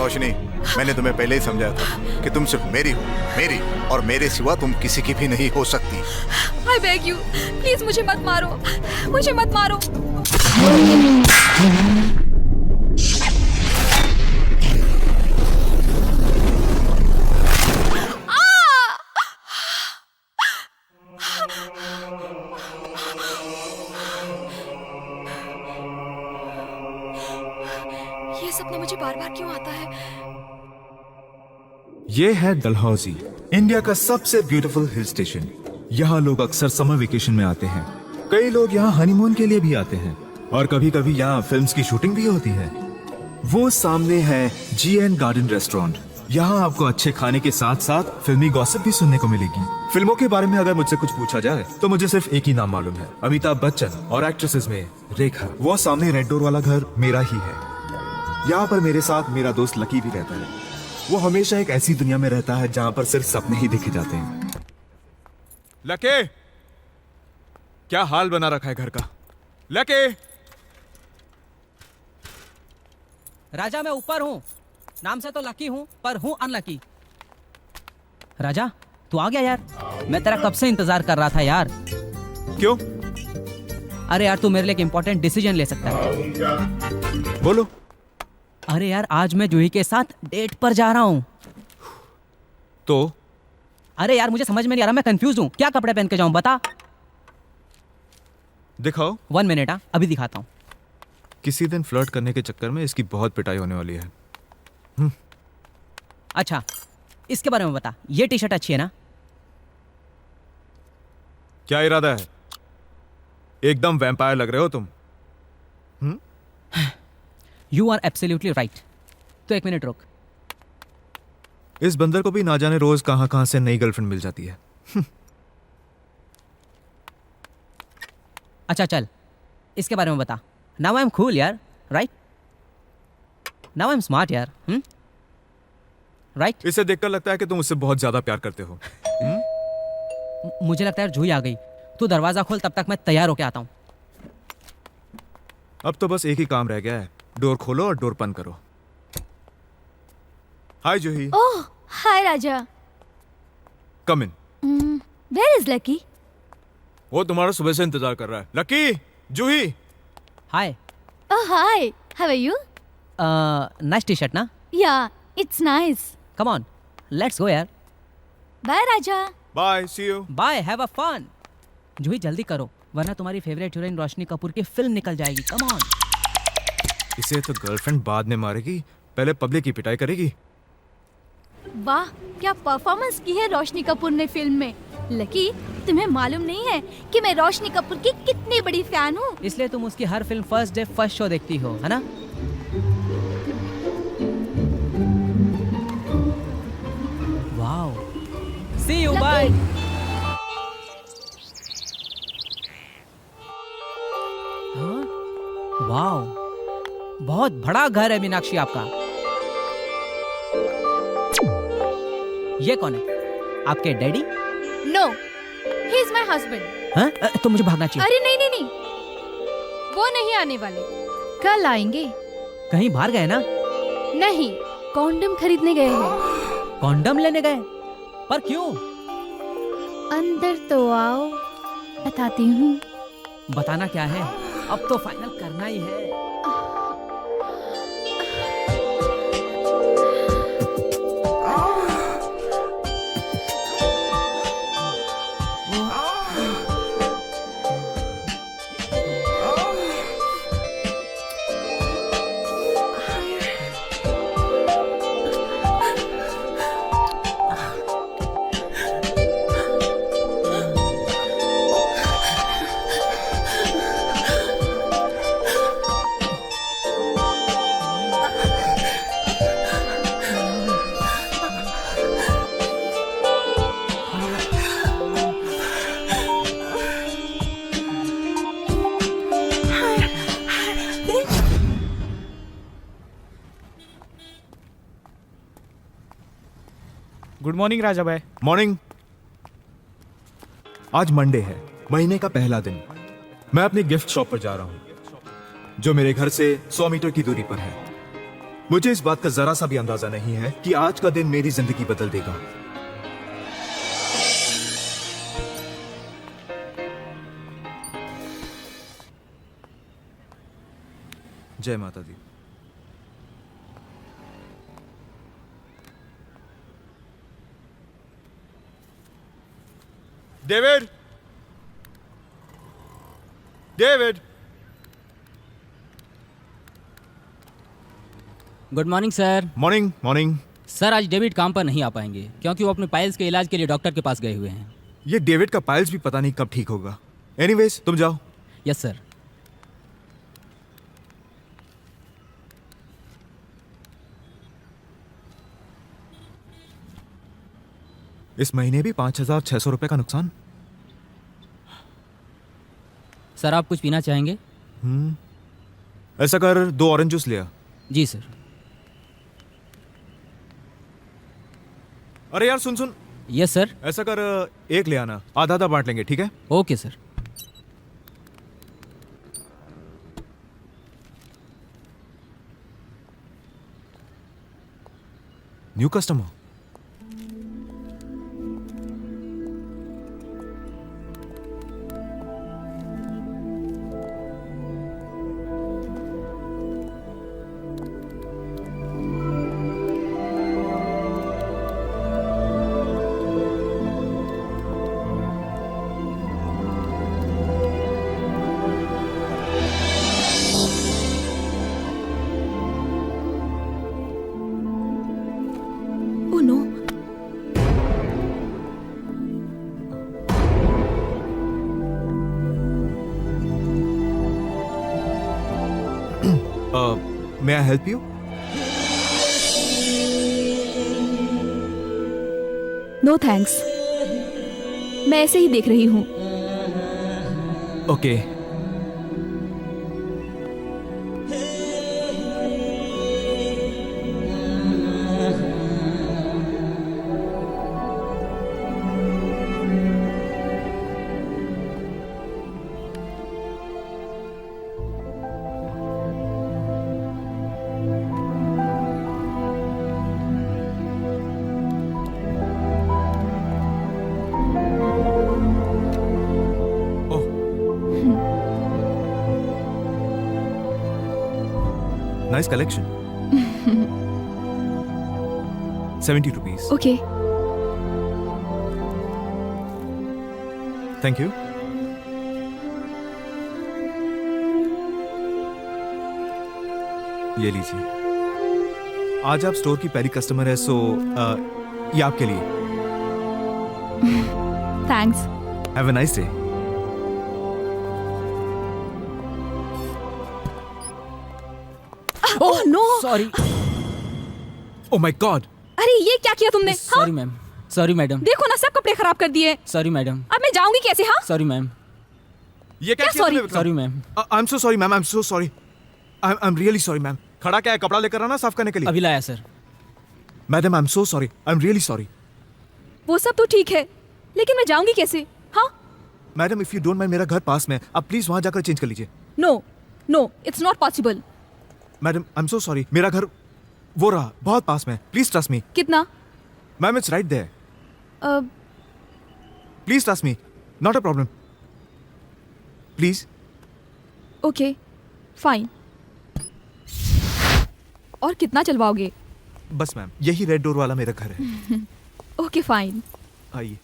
रोशनी, मैंने तुम्हें पहले ही समझाया था कि तुम सिर्फ मेरी हो, मेरी, और मेरे सिवा तुम किसी की भी नहीं हो सकती। I beg you, प्लीज मुझे मत मारो, मुझे मत मारो। ये सपना मुझे बार बार क्यों आता है? ये है डलहौजी, इंडिया का सबसे ब्यूटीफुल हिल स्टेशन। यहाँ लोग अक्सर समर वेकेशन में आते हैं। कई लोग यहाँ हनीमून के लिए भी आते हैं और कभी कभी यहाँ फिल्म्स की शूटिंग भी होती है। वो सामने है GN गार्डन रेस्टोरेंट। यहाँ आपको अच्छे खाने के साथ साथ फिल्मी गॉसिप भी सुनने को मिलेगी। फिल्मों के बारे में अगर मुझसे कुछ पूछा जाए तो मुझे सिर्फ एक ही नाम मालूम है, अमिताभ बच्चन, और एक्ट्रेसेस में रेखा। वो सामने रेड डोर वाला घर मेरा ही है। यहाँ पर मेरे साथ मेरा दोस्त लकी भी रहता है। वो हमेशा एक ऐसी दुनिया में रहता है जहाँ पर सिर्फ सपने ही देखे जाते हैं। लके, क्या हाल बना रखा है घर का? लके! राजा, मैं ऊपर हूँ। नाम से तो लकी हूँ, पर हूँ अनलकी। राजा, तू आ गया यार। मैं तेरा कब से इंतजार कर रहा था यार। क्यों? अरे यार, तू मेरे लिए एक इंपॉर्टेंट डिसीजन ले सकता है। बोलो। अरे यार, आज मैं जूही के साथ डेट पर जा रहा हूँ। तो? अरे यार, मुझे समझ में नहीं आ रहा, मैं कंफ्यूज हूँ। क्या कपड़े पहन के जाऊँ, बता। दिखाओ। 1 मिनट, हाँ, अभी दिखाता हूँ। किसी दिन फ्लर्ट करने के चक्कर में इसकी बहुत पिटाई होने वाली है। अच्छा, इसके बारे में बता। ये टी शर्ट अच्छी है ना? क्या इरादा है? एकदम वैम्पायर लग रहे हो तुम। You are absolutely right. तो 1 मिनट रुक। इस बंदर को भी ना जाने रोज कहां कहां से नई गर्लफ्रेंड मिल जाती है। अच्छा चल, इसके बारे में बता। नाउ आई एम कूल यार, right? Now I am smart यार, राइट? इसे देखकर लगता है कि तुम उससे बहुत ज्यादा प्यार करते हो। मुझे लगता है यार जूही आ गई। तू दरवाजा खोल, तब तक मैं तैयार होके आता हूँ। अब तो बस एक ही काम रह गया है, डोर खोलो और डोर बंद करो। Hi Juhi. Oh, hi Raja. Come in. Where is Lucky? वो तुम्हारा सुबह से इंतजार कर रहा है। Lucky, Juhi. Hi. Oh hi, how are you? Nice T-shirt ना? Yeah, it's nice. Come on, let's go यार। Bye Raja. Bye, see you. Bye, have a fun. Juhi जल्दी करो, वरना तुम्हारी फेवरेट हीरोइन रोशनी कपूर की फिल्म निकल जाएगी। Come on. इसे तो गर्लफ्रेंड बाद में मारेगी, पहले पब्लिक की पिटाई करेगी। वाह, क्या परफॉर्मेंस की है रोशनी कपूर ने फिल्म में। लकी, तुम्हें मालूम नहीं है कि मैं रोशनी कपूर की कितनी बड़ी फैन हूँ। इसलिए तुम उसकी हर film first day first show देखती हो, है ना? Wow, see you, bye. Wow, बहुत बड़ा घर है मीनाक्षी आपका। ये कौन है? आपके daddy? No, he is my husband. हाँ? तो मुझे भागना चाहिए। अरे नहीं नहीं नहीं, वो नहीं आने वाले, कल आएंगे। कहीं बाहर गए ना? नहीं, कॉन्डम खरीदने गए हैं। कॉन्डम लेने गए? पर क्यों? अंदर तो आओ, बताती हूँ। बताना क्या है? अब तो फाइनल करना ही है। गुड मॉर्निंग राजा भाई। मॉर्निंग। आज मंडे है, महीने का पहला दिन। मैं अपने गिफ्ट शॉप पर जा रहा हूं, जो मेरे घर से 100 मीटर की दूरी पर है। मुझे इस बात का जरा सा भी अंदाजा नहीं है कि आज का दिन मेरी जिंदगी बदल देगा। जय माता दी। David, David. Good morning sir. Morning morning. Sir आज डेविड काम पर नहीं आ पाएंगे क्योंकि वो अपने पाइल्स के इलाज के लिए डॉक्टर के पास गए हुए हैं। ये डेविड का पाइल्स भी पता नहीं कब ठीक होगा। एनीवेज तुम जाओ। Yes sir. इस महीने भी 5,600 रुपए का नुकसान। सर आप कुछ पीना चाहेंगे? ऐसा कर 2 ऑरेंज जूस ले आ। जी सर। अरे यार सुन सुन। Yes sir. ऐसा कर 1 ले आना, आधा आधा बांट लेंगे, ठीक है? Okay sir. New customer. Oh no. May I help you? No thanks, मैं ऐसे ही देख रही हूँ। Okay. Nice collection. 70 rupees. Okay. Thank you. ये लीजिए। आज आप स्टोर की पहली कस्टमर है, सो ये आपके लिए। Thanks. Have a nice day. Oh no. Sorry. Oh my god. अरे ये क्या किया तुमने? Sorry ma'am. Sorry madam. देखो ना, सब कपड़े खराब कर दिए। Sorry madam. अब मैं जाऊंगी कैसे? हाँ, सॉरी मैम। ये क्या क्या किया sorry? तुमने Vikram? Sorry ma'am. I am so sorry ma'am, I am so sorry. I am really sorry ma'am. खड़ा क्या है? कपड़ा लेकर आना साफ करने के लिए। अभी लाया sir. Madam I am so sorry, I am really sorry. वो सब तो ठीक है, लेकिन मैं जाऊंगी कैसे? हाँ। Madam if you don't mind, मेरा घर पास में है, आप प्लीज वहां जाकर चेंज कर लीजिए। No no, it's not possible. Madam I am so sorry, मेरा घर वो रहा बहुत पास में, प्लीज ट्रस्ट मी। कितना? मैम इट्स राइट देयर, अब please trust me, not a problem, please. Okay fine. और कितना चलवाओगे? बस मैम, यही रेड डोर वाला मेरा घर है। Okay fine. आइए।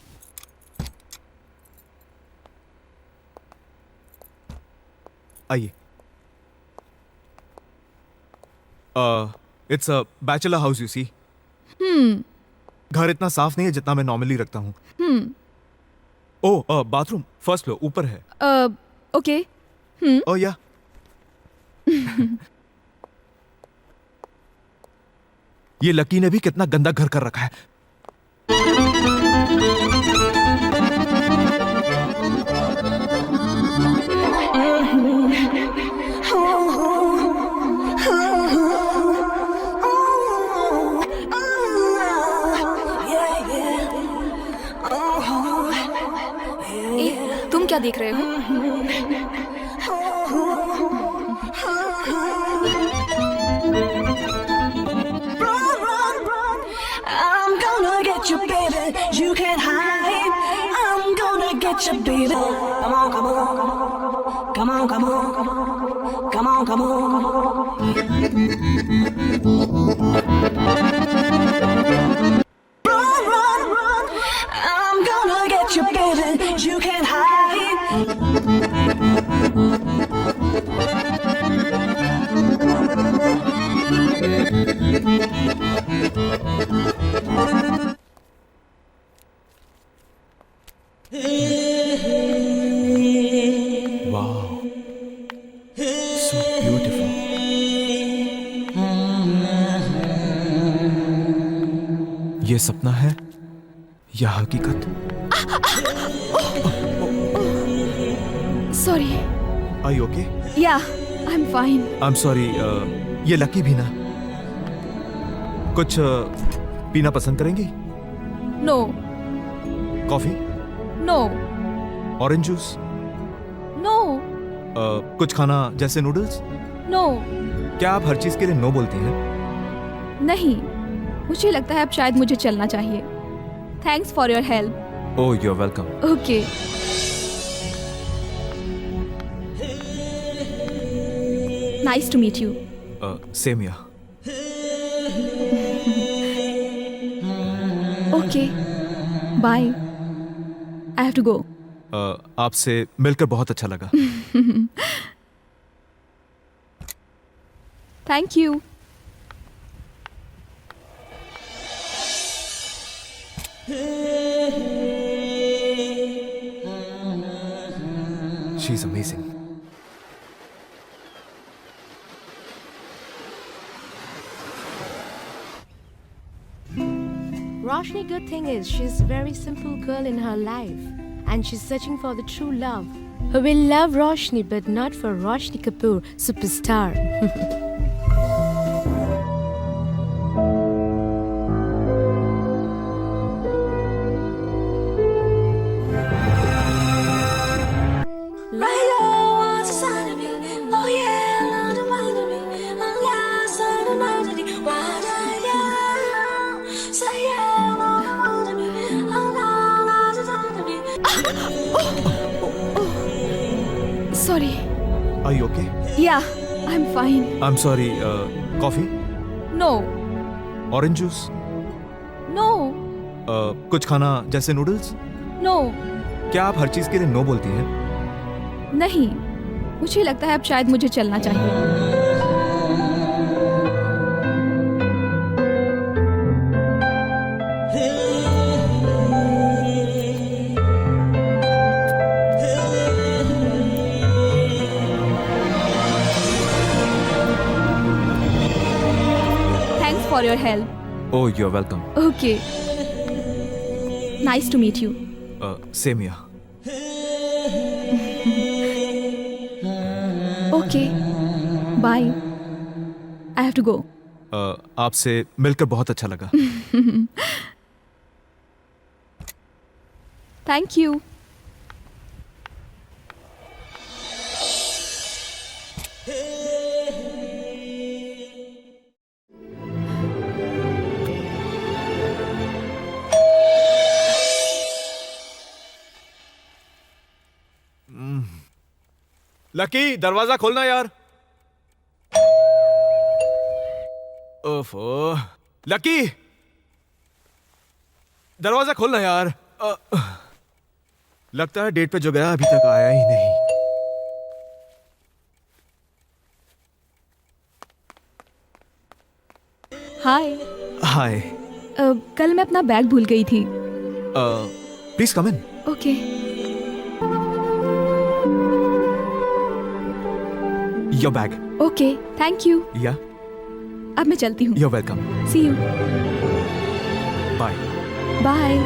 आइए। It's a bachelor house, you see. घर इतना साफ नहीं है जितना मैं नॉर्मली रखता हूँ। ओह बाथरूम फर्स्ट फ्लोर ऊपर है। ओके। ओह या। ये लकी ने भी कितना गंदा घर कर रखा है। तुम क्या देख रहे हो? get you, baby. Come on, come on. Come on, come on. Come on, come on. Run, run, run. I'm gonna get you, baby. You can't hide. Wow, so beautiful. ये सपना है या हकीकत? Sorry. Are you okay? Yeah I am fine. I'm sorry. ये लकी भी ना कुछ पीना पसंद करेंगी? No coffee, no orange juice, no कुछ खाना जैसे नूडल्स? नो। क्या आप हर चीज के लिए नो बोलती हैं? नहीं, मुझे लगता है अब शायद मुझे चलना चाहिए। Thanks for your help. Oh, you are welcome. Okay. Nice to meet you. Same yeah. Okay, bye. I have to go. आपसे मिलकर बहुत अच्छा लगा। Thank you. She's amazing. Roshni, good thing is she's a very simple girl in her life and she's searching for the true love. Who will love Roshni but not for Roshni Kapoor, superstar. Sorry. Are you okay? Yeah, I'm fine. I'm sorry. Coffee, No, orange juice, no, कुछ खाना जैसे noodles? no. क्या आप हर चीज के लिए no बोलती हैं? नहीं, मुझे लगता है अब शायद मुझे चलना चाहिए। For your help. Oh, you're welcome. Okay. Nice to meet you. Same here. Okay. Bye. I have to go. आपसे मिलकर बहुत अच्छा लगा। Thank you. लकी, दरवाजा खोलना यार। ओफो, लकी, दरवाजा खोलना यार। लगता है डेट पे जो गया अभी तक आया ही नहीं। हाय। हाय। कल मैं अपना बैग भूल गई थी। Please come in. Okay. Your bag. Okay, thank you. Yeah, अब मैं चलती हूँ। you're welcome. See you. Bye. Bye.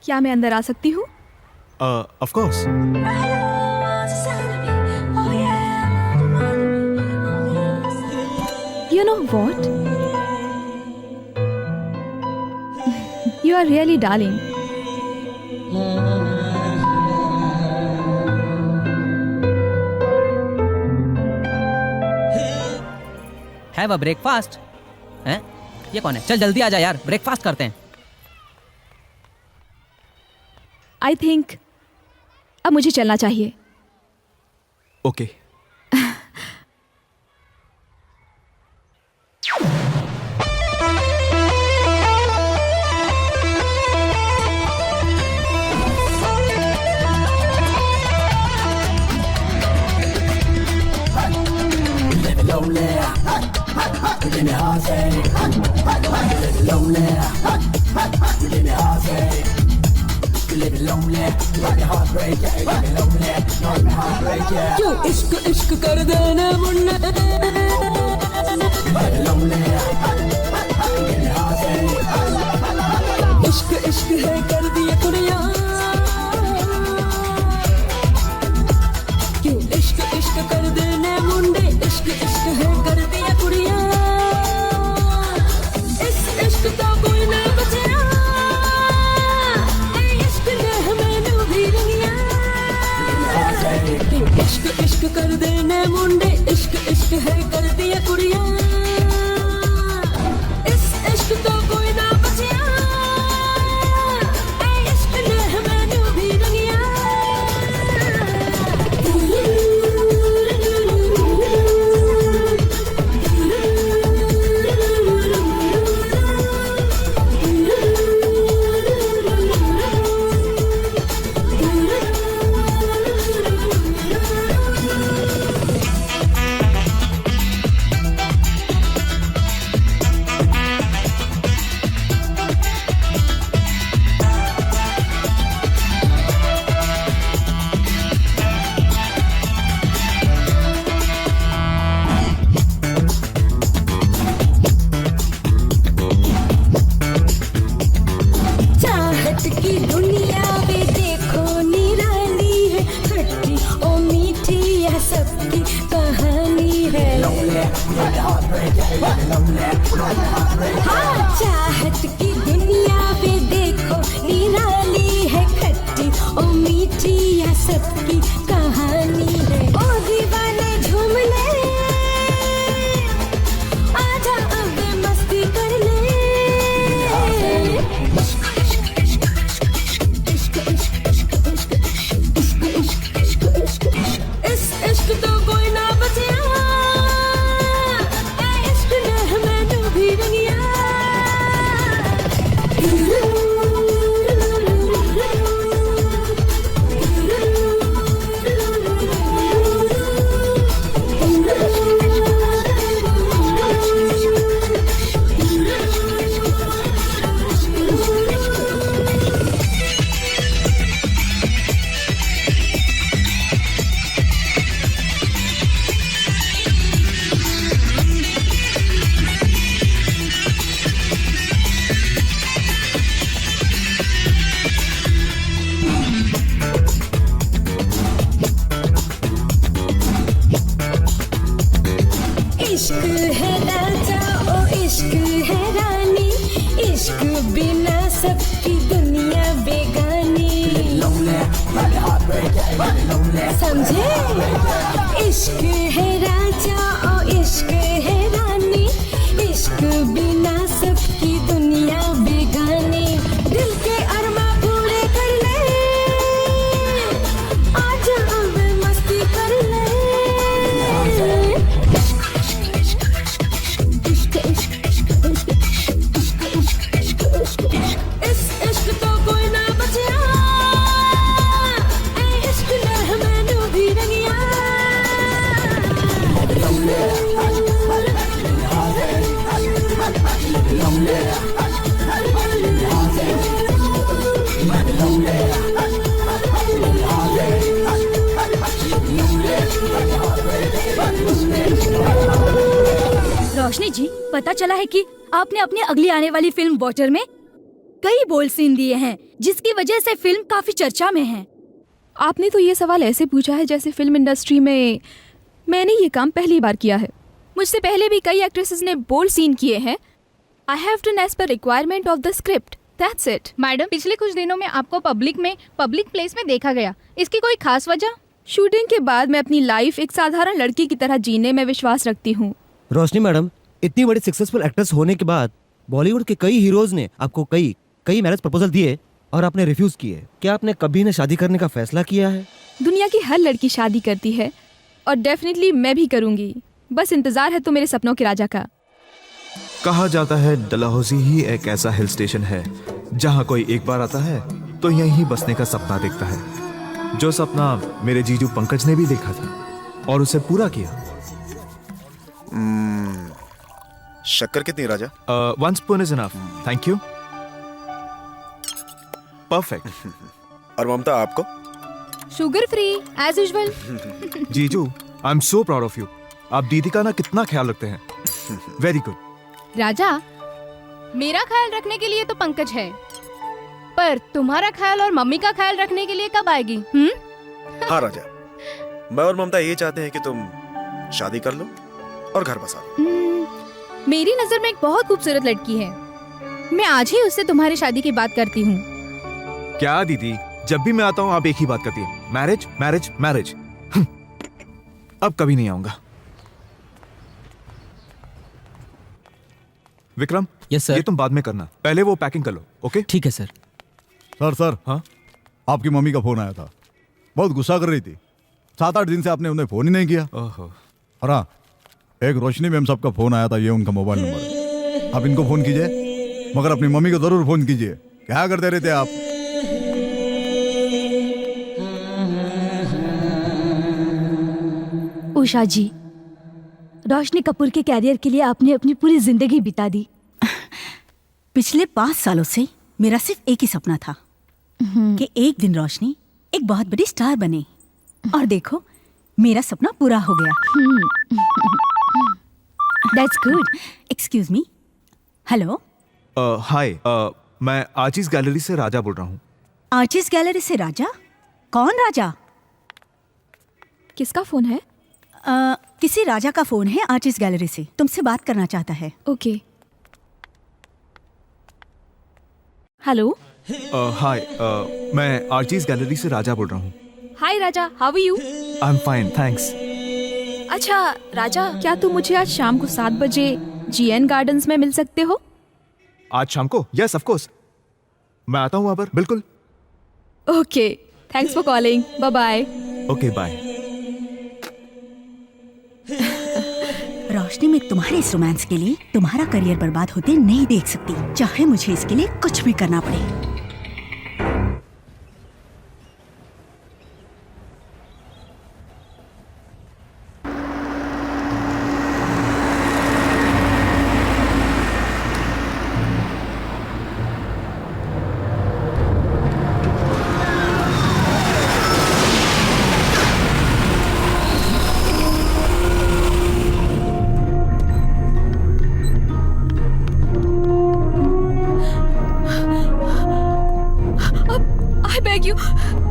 क्या मैं अंदर आ सकती हूँ? Of course. You know what? You are really darling. Have a breakfast? हैं? ये कौन है? चल जल्दी आ जा यार, ब्रेकफास्ट करते हैं। आई थिंक अब मुझे चलना चाहिए। ओके। क्यों इश्क इश्क कर देना मुन्ना इश्क इश्क है कर दिया दुनिया क्यों इश्क इश्क कर देने मुंडे इश्क इश्क है कर दिया कुड़िया इस इश्क तो कोई ना बचया इश्क ने हमें भी रंगिया क्यों इश्क इश्क कर देने मुंडे इश्क इश्क है कर दिया कुड़िया इस इश्क तो कोई ना बचया इश्क ने हमें भी रंगिया चाहत की दुनिया में देखो निराली है खट्टी और मीठी यह सबकी कहानी है हाँ चाहत की दुनिया में देखो निराली है खट्टी और मीठी यह सबकी कहानी है ओ दीवाने झूम ले आजा अब मस्ती कर ले इस इश्क तो कोई ना बचया इश्क ने हमें भी रंगिया इश्क है राजा ओ इश्क है रानी इश्क बिना सबकी दुनिया बेगानी समझे इश्क है राजा ओ इश्क है रानी इश्क बिना सबकी दुनिया बेगानी दिल के अरमा पूरे कर ले आजा अब मस्ती कर ले इस इश्क तो कोई ना बचया इश्क ने हमें भी रंगिया रोशनी जी, पता चला है कि आपने अपनी अगली आने वाली फिल्म वॉटर में कई बोल्ड सीन दिए हैं, जिसकी वजह से फिल्म काफी चर्चा में है। आपने तो ये सवाल ऐसे पूछा है जैसे फिल्म इंडस्ट्री में मैंने ये काम पहली बार किया है। मुझसे पहले भी कई एक्ट्रेसेस ने बोल्ड सीन किए हैं। I have done as per requirement of the script, that's it. Madam, पिछले कुछ दिनों में आपको पब्लिक प्लेस में देखा गया, इसकी कोई खास वजह? शूटिंग के बाद मैं अपनी लाइफ एक साधारण लड़की की तरह जीने में विश्वास रखती हूँ। रोशनी मैडम, इतनी बड़ी सक्सेसफुल एक्ट्रेस होने के बाद बॉलीवुड के कई हीरोज ने आपको कई मैरिज प्रपोजल दिए और आपने रिफ्यूज किए। क्या आपने कभी न शादी करने का फैसला किया है? दुनिया की हर लड़की शादी करती है और डेफिनेटली मैं भी करूंगी। बस इंतजार है तो मेरे सपनों के राजा का। कहा जाता है डलहौजी ही एक ऐसा हिल स्टेशन है जहां कोई एक बार आता है तो यहीं बसने का सपना देखता है। जो सपना मेरे जीजू पंकज ने भी देखा था और उसे पूरा किया। शक्कर कितनी राजा? 1 spoon is enough, thank you. Perfect. और ममता आपको? Sugar free as usual. जीजू, I am so proud of you. आप दीदी का ना कितना ख्याल रखते हैं। Very good. राजा, मेरा ख्याल रखने के लिए तो पंकज है, पर तुम्हारा ख्याल और मम्मी का ख्याल रखने के लिए कब आएगी? हाँ राजा, मैं और ममता ये चाहते हैं कि तुम शादी कर लो और घर बसा लो। मेरी नजर में एक बहुत खूबसूरत लड़की है। मैं आज ही उससे तुम्हारी शादी की बात करती हूँ। क्या दीदी, जब भी मैं आता हूँ आप एक ही बात करती है, मैरिज मैरिज मैरिज। अब कभी नहीं आऊंगा। Vikram, yes sir. ये तुम बाद में करना, पहले वो पैकिंग कर लो। ओके ठीक है सर। सर हाँ, आपकी मम्मी का फोन आया था, बहुत गुस्सा कर रही थी। 7-8 दिन से आपने उन्हें फोन ही नहीं किया। ओहो। और हाँ, एक रोशनी मैम साहब का फोन आया था, ये उनका मोबाइल नंबर है। आप इनको फोन कीजिए, मगर अपनी मम्मी को जरूर फोन कीजिए। क्या करते रहते आप? उषा जी, रोशनी कपूर के कैरियर के लिए आपने अपनी पूरी जिंदगी बिता दी। पिछले 5 सालों से मेरा सिर्फ एक ही सपना था कि एक दिन रोशनी एक बहुत बड़ी स्टार बने, और देखो मेरा सपना पूरा हो गया। That's good. Excuse me. Hello. Hi, मैं आर्चिस गैलरी से राजा बोल रहा हूँ। आर्चिस गैलरी से राजा? कौन राजा? किसका फोन है? किसी राजा का फोन है आर्चिस गैलरी से, तुमसे बात करना चाहता है। ओके। हेलो। हाय, मैं आर्चिस गैलरी से राजा बोल रहा हूँ। Hi Raja, how are you? I am fine, thanks. अच्छा राजा, क्या तुम मुझे आज शाम को 7 बजे GN गार्डन्स में मिल सकते हो? आज शाम को? यस ऑफ कोर्स, मैं आता हूँ वहां पर, बिल्कुल। Okay, thanks for calling, bye bye. Okay bye. Roshni, मैं तुम्हारे इस रोमांस के लिए तुम्हारा करियर बर्बाद होते नहीं देख सकती, चाहे मुझे इसके लिए कुछ भी करना पड़े।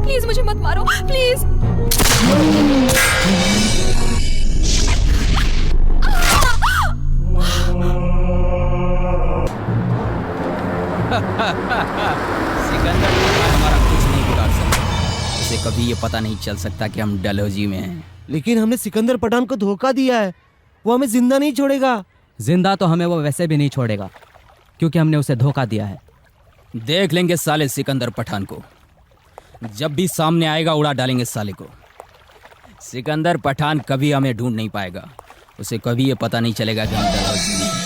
प्लीज मुझे मत मारो, प्लीज। सिकंदर हमारा कुछ नहीं बिगाड़ सकता। उसे कभी ये पता नहीं चल सकता कि हम डलहौजी में हैं। लेकिन हमने सिकंदर पठान को धोखा दिया है, वो हमें जिंदा नहीं छोड़ेगा। जिंदा तो हमें वो वैसे भी नहीं छोड़ेगा, क्योंकि हमने उसे धोखा दिया है। देख लेंगे साले सिकंदर पठान को, जब भी सामने आएगा उड़ा डालेंगे साले को। सिकंदर पठान कभी हमें ढूंढ नहीं पाएगा, उसे कभी ये पता नहीं चलेगा कि हम डलहौजी में हैं।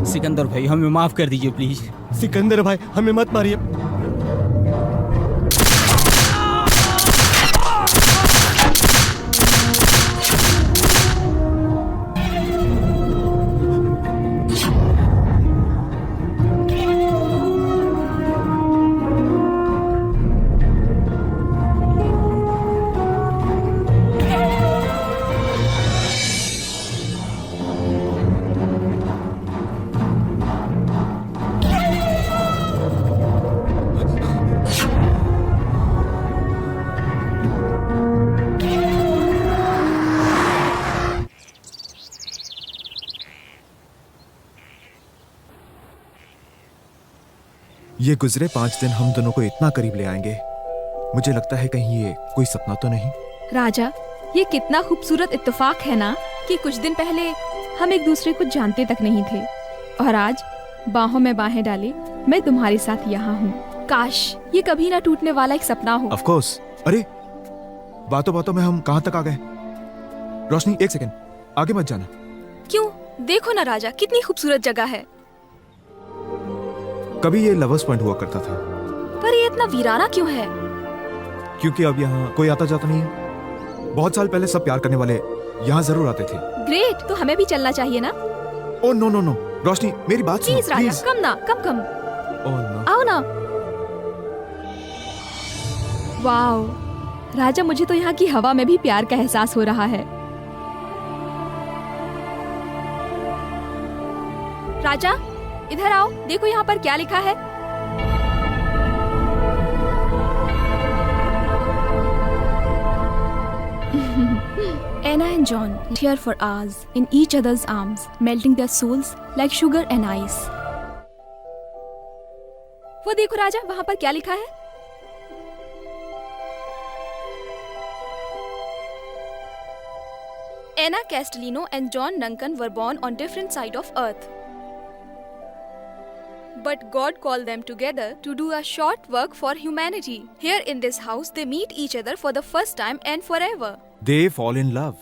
सिकंदर भाई, हमें माफ कर दीजिए प्लीज। सिकंदर भाई, हमें मत मारिए। ये गुजरे 5 दिन हम दोनों को इतना करीब ले आएंगे, मुझे लगता है कहीं ये कोई सपना तो नहीं। राजा, ये कितना खूबसूरत इत्तेफाक है ना कि कुछ दिन पहले हम एक दूसरे को जानते तक नहीं थे और आज बाहों में बाहें डाले मैं तुम्हारे साथ यहाँ हूँ। काश ये कभी ना टूटने वाला एक सपना हो। Of course. अरे बातों बातों में हम कहाँ तक आ गए? रोशनी एक सेकंड, आगे मत जाना। क्यों? देखो ना राजा, कितनी खूबसूरत जगह है। कभी ये लवर्स पॉइंट हुआ करता था, पर ये इतना वीराना क्यों है? क्योंकि अब यहाँ कोई आता जाता नहीं है। बहुत साल पहले सब प्यार करने वाले यहाँ जरूर आते थे। ग्रेट, तो हमें भी चलना चाहिए ना? ओह नो नो नो, रोशनी मेरी बात सुनो प्लीज राजा, प्लीज। कम ना, कम। Oh no. आओ ना। वाओ राजा, मुझे तो यहाँ की हवा में भी प्यार का एहसास हो रहा है। राजा इधर आओ, देखो यहाँ पर क्या लिखा है। Anna and John here for hours in each other's arms, melting their souls like sugar and ice. वो देखो राजा, वहाँ पर क्या लिखा है? Anna Castellino and John Duncan were born on different sides of Earth. But God called them together to do a short work for humanity. Here in this house, they meet each other for the first time and forever. They fall in love.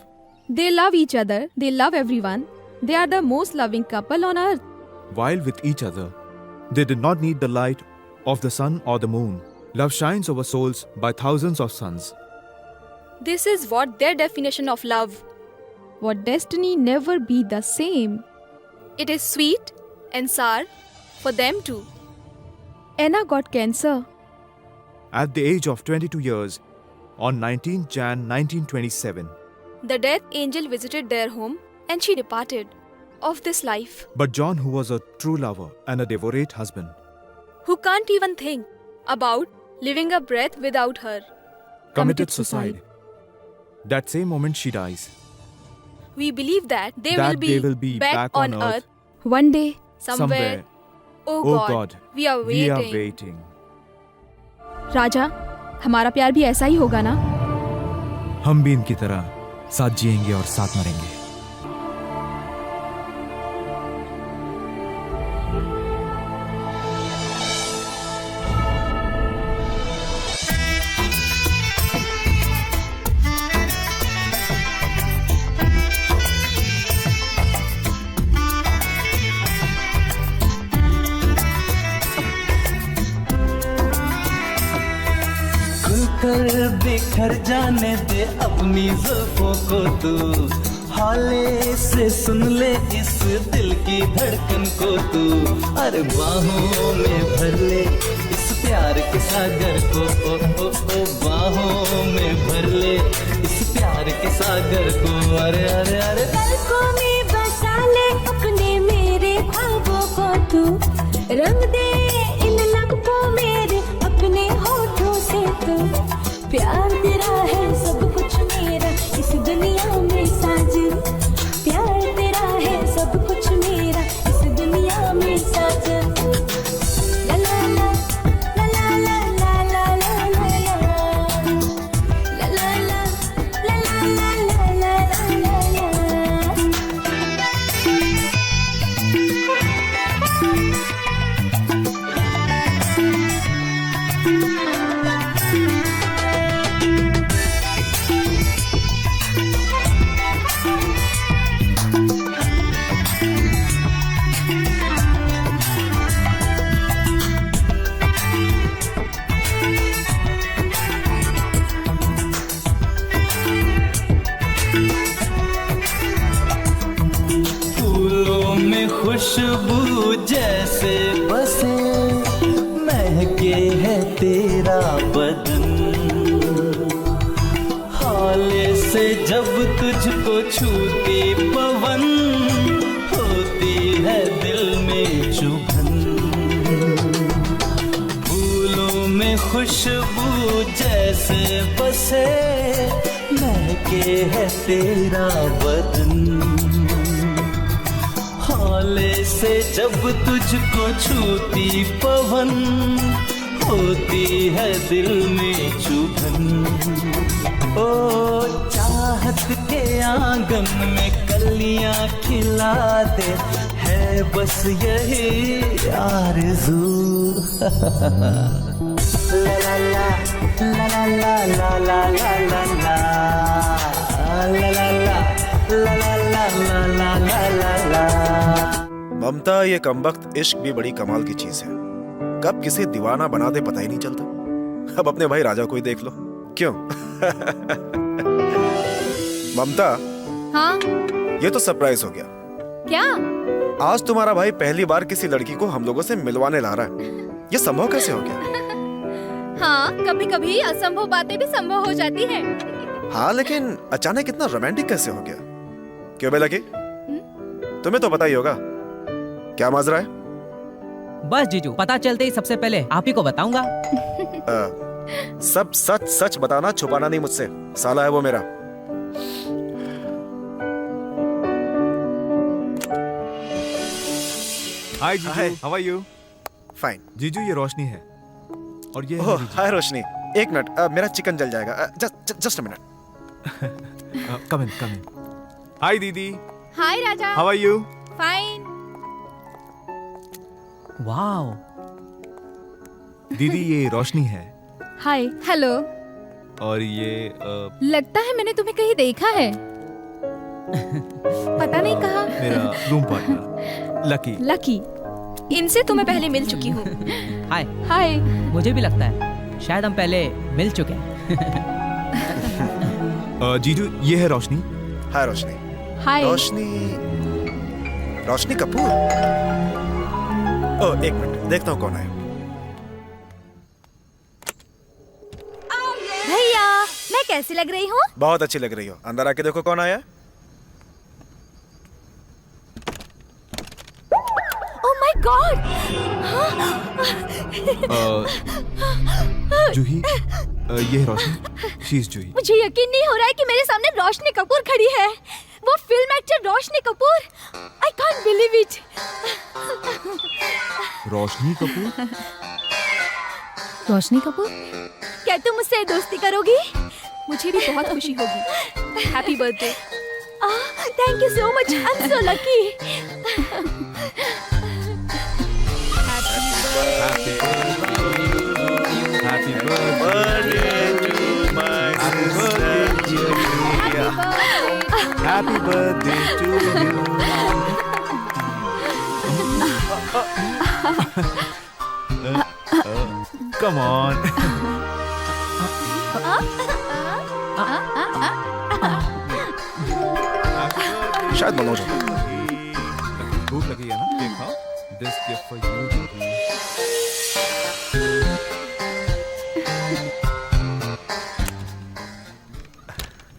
They love each other. They love everyone. They are the most loving couple on earth. While with each other, they did not need the light of the sun or the moon. Love shines over souls by thousands of suns. This is what their definition of love. What destiny never be the same. It is sweet and sour for them too. Anna got cancer. At the age of 22 years, on 19 Jan 1927. The death angel visited their home and she departed of this life. But John, who was a true lover and a devout husband, who can't even think about living a breath without her, committed suicide. That same moment she dies. We believe that they will be back on earth one day, somewhere. Oh God, we are waiting. राजा, हमारा प्यार भी ऐसा ही होगा ना? हम भी इनकी तरह साथ जिएंगे और साथ मरेंगे। कर बिखर जाने दे अपनी जुल्फों को तू, हाले से सुन ले इस दिल की धड़कन को तू, अरे बाहों में भर ले इस प्यार के सागर को, ओ बाहों में भर ले इस प्यार के सागर को, अरे अरे अरे पलकों में बसा ले अपने मेरे ख्वाबों को तू, रंग दे इन लम्हों मेरे अपने होठों से तू, प्यार तेरा है सब कुछ मेरा इस दुनिया में साजन, प्यार तेरा है सब कुछ मेरा इस दुनिया में साजन, ला ला ला ला ला ला ला ला ला ला ला ला ला ला ला ला खुशबू जैसे बसे महके है तेरा बदन, हाले से जब तुझको छूती पवन होती है दिल में चुभन, फूलों में खुशबू जैसे बसे महके है तेरा बदन, हाले से जब तुझको छूती पवन होती है दिल में चुभन, ओ चाहत के आंगन में कल कलियां खिला दे, है बस यही आरज़ू। ला ला ला ला ला ला ला ला ला ला ला ला ला ला ला ला ला। ममता, ये कमबख्त इश्क भी बड़ी कमाल की चीज है, कब किसे दीवाना बना दे पता ही नहीं चलता। अब अपने भाई राजा को ही देख लो, क्यों? ममता, हाँ ये तो सरप्राइज हो गया। क्या? आज तुम्हारा भाई पहली बार किसी लड़की को हम लोगों से मिलवाने ला रहा है, ये संभव कैसे हो गया? हाँ, कभी कभी असंभव बातें भी संभव हो जाती हैं। हाँ, लेकिन अचानक इतना रोमांटिक कैसे हो गया? क्यों बे लकी, तुम्हें तो पता ही होगा क्या माजरा है। बस जीजू, पता चलते ही सबसे पहले आप ही को बताऊंगा। सब सच सच बताना, छुपाना नहीं मुझसे, साला है वो मेरा। हाय जीजू, हाउ आर यू? फाइन। जीजू, ये रोशनी है और ये ओह, हाय रोशनी। एक मिनट, मेरा चिकन जल जाएगा, just a minute. Come in, come in. Hi दीदी। Hi Raja. How are you? Fine. Wow. दीदी, ये रोशनी है हाय। हेलो। और ये लगता है मैंने तुम्हें कहीं देखा है। पता नहीं कहाँ। मेरा रूम पार्टनर लकी। लकी, इनसे तो मैं पहले मिल चुकी हूँ। हाय। हाय। मुझे भी लगता है शायद हम पहले मिल चुके हैं। जीजू, ये है रोशनी। हाय रोशनी। हाय। रोशनी कपूर। ओह, एक मिनट, देखता हूँ कौन है। भैया, मैं कैसी लग रही हूँ? बहुत अच्छी लग रही हो, अंदर आके देखो कौन आया। ओह माय गॉड। जूही, ये है रोशनी। शी इज जूही। मुझे यकीन नहीं हो रहा है कि मेरे सामने रोशनी कपूर खड़ी है। वो film actor Roshni Kapoor. I can't believe it. Roshni Kapoor? Roshni Kapoor, क्या तुम मुझसे दोस्ती करोगी? मुझे भी बहुत खुशी होगी। Happy birthday. Thank you so much, I am so lucky. Happy birthday to my sister. Happy birthday to you. Come on. शायद मनोज होगा। भूख लगी है ना? देखा, this gift for you.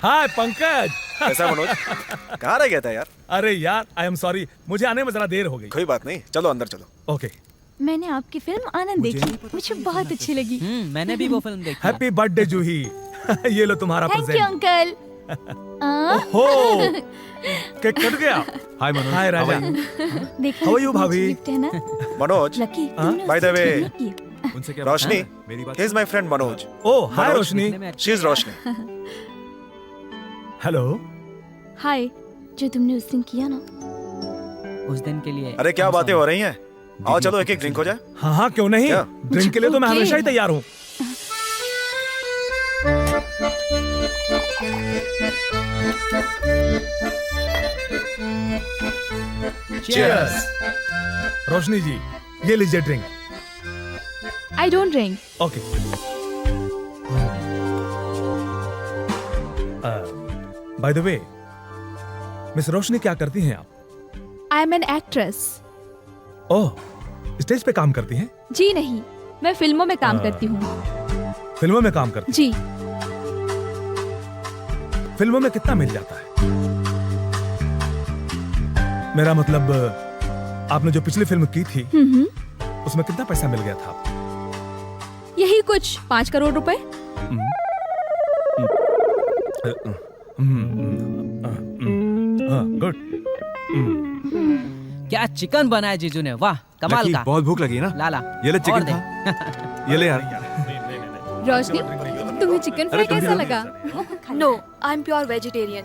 Hi Pankaj. कैसा मनोज? कहाँ रह गया था यार? अरे यार, आई एम सॉरी, मुझे आने में जरा देर हो गई। कोई बात नहीं, चलो अंदर चलो। ओके। मैंने आपकी फिल्म आनंद देखी, मुझे बहुत अच्छी लगी। मैंने भी वो फिल्म देखी। हैप्पी बर्थडे जूही। ये लो तुम्हारा थैंक यू प्रेजेंट। अंकल। ओहो, केक कट गया। हाय मनोज। हाय राजा। देखा, How are you, भाभी? गिफ्ट है ना? Manoj, lucky, by the way, उनसे क्या रोशनी, मेरी बात he is my friend Manoj. Oh, hi Roshni. She is Roshni. Hello. Hi. जो तुमने उस दिन किया ना, उस दिन के लिए। अरे क्या बातें हो रही हैं? आओ चलो एक एक ड्रिंक हो जाए। हाँ हाँ, क्यों नहीं? क्या? ड्रिंक के लिए तो मैं Okay. हमेशा ही तैयार हूँ। Cheers। रोशनी जी, ये लीजिए drink. I don't drink. Okay. By the way, miss Roshni, क्या करती हैं आप? I am an actress. Oh, stage पे काम करती हैं? जी नहीं, मैं फिल्मों में काम करती हूँ। फिल्मों में काम करती? जी। फिल्मों में कितना मिल जाता है? मेरा मतलब, आपने जो पिछली फिल्म की थी, उसमें कितना पैसा मिल गया था आपको? यही कुछ 5 करोड़ रुपए। गुड। क्या चिकन बनाया जीजू ने, वाह कमाल लकी, का। बहुत भूख लगी ना? लाला, ये ले और चिकन दे। खा। ये ले यार। रोशनी, तुम्हें चिकन फ्राई तुम भी कैसा लो। लगा? No, I am pure vegetarian.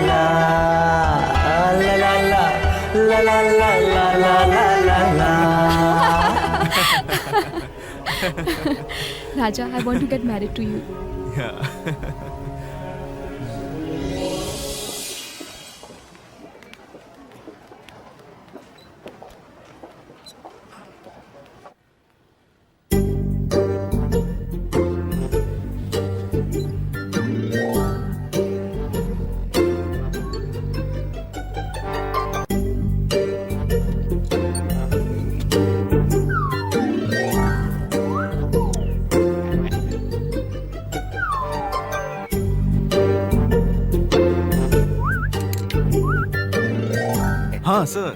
ला ला ला ला ला ला ला। Raja, I want to get married to you. हाँ सर,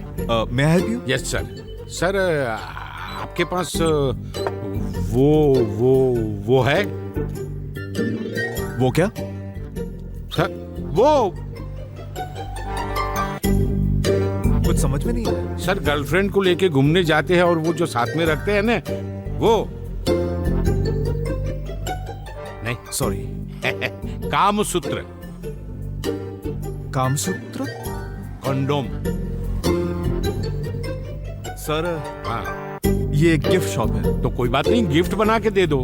मैं help you? Yes sir. Sir आपके पास वो है? वो क्या? सर वो कुछ समझ में नहीं आया। सर गर्लफ्रेंड को लेके घूमने जाते हैं और वो जो साथ में रखते हैं ना, वो नहीं sorry. Kamasutra. Kamasutra? Condom. Sir हाँ, ये गिफ्ट शॉप है। तो कोई बात नहीं, गिफ्ट बना के दे दो।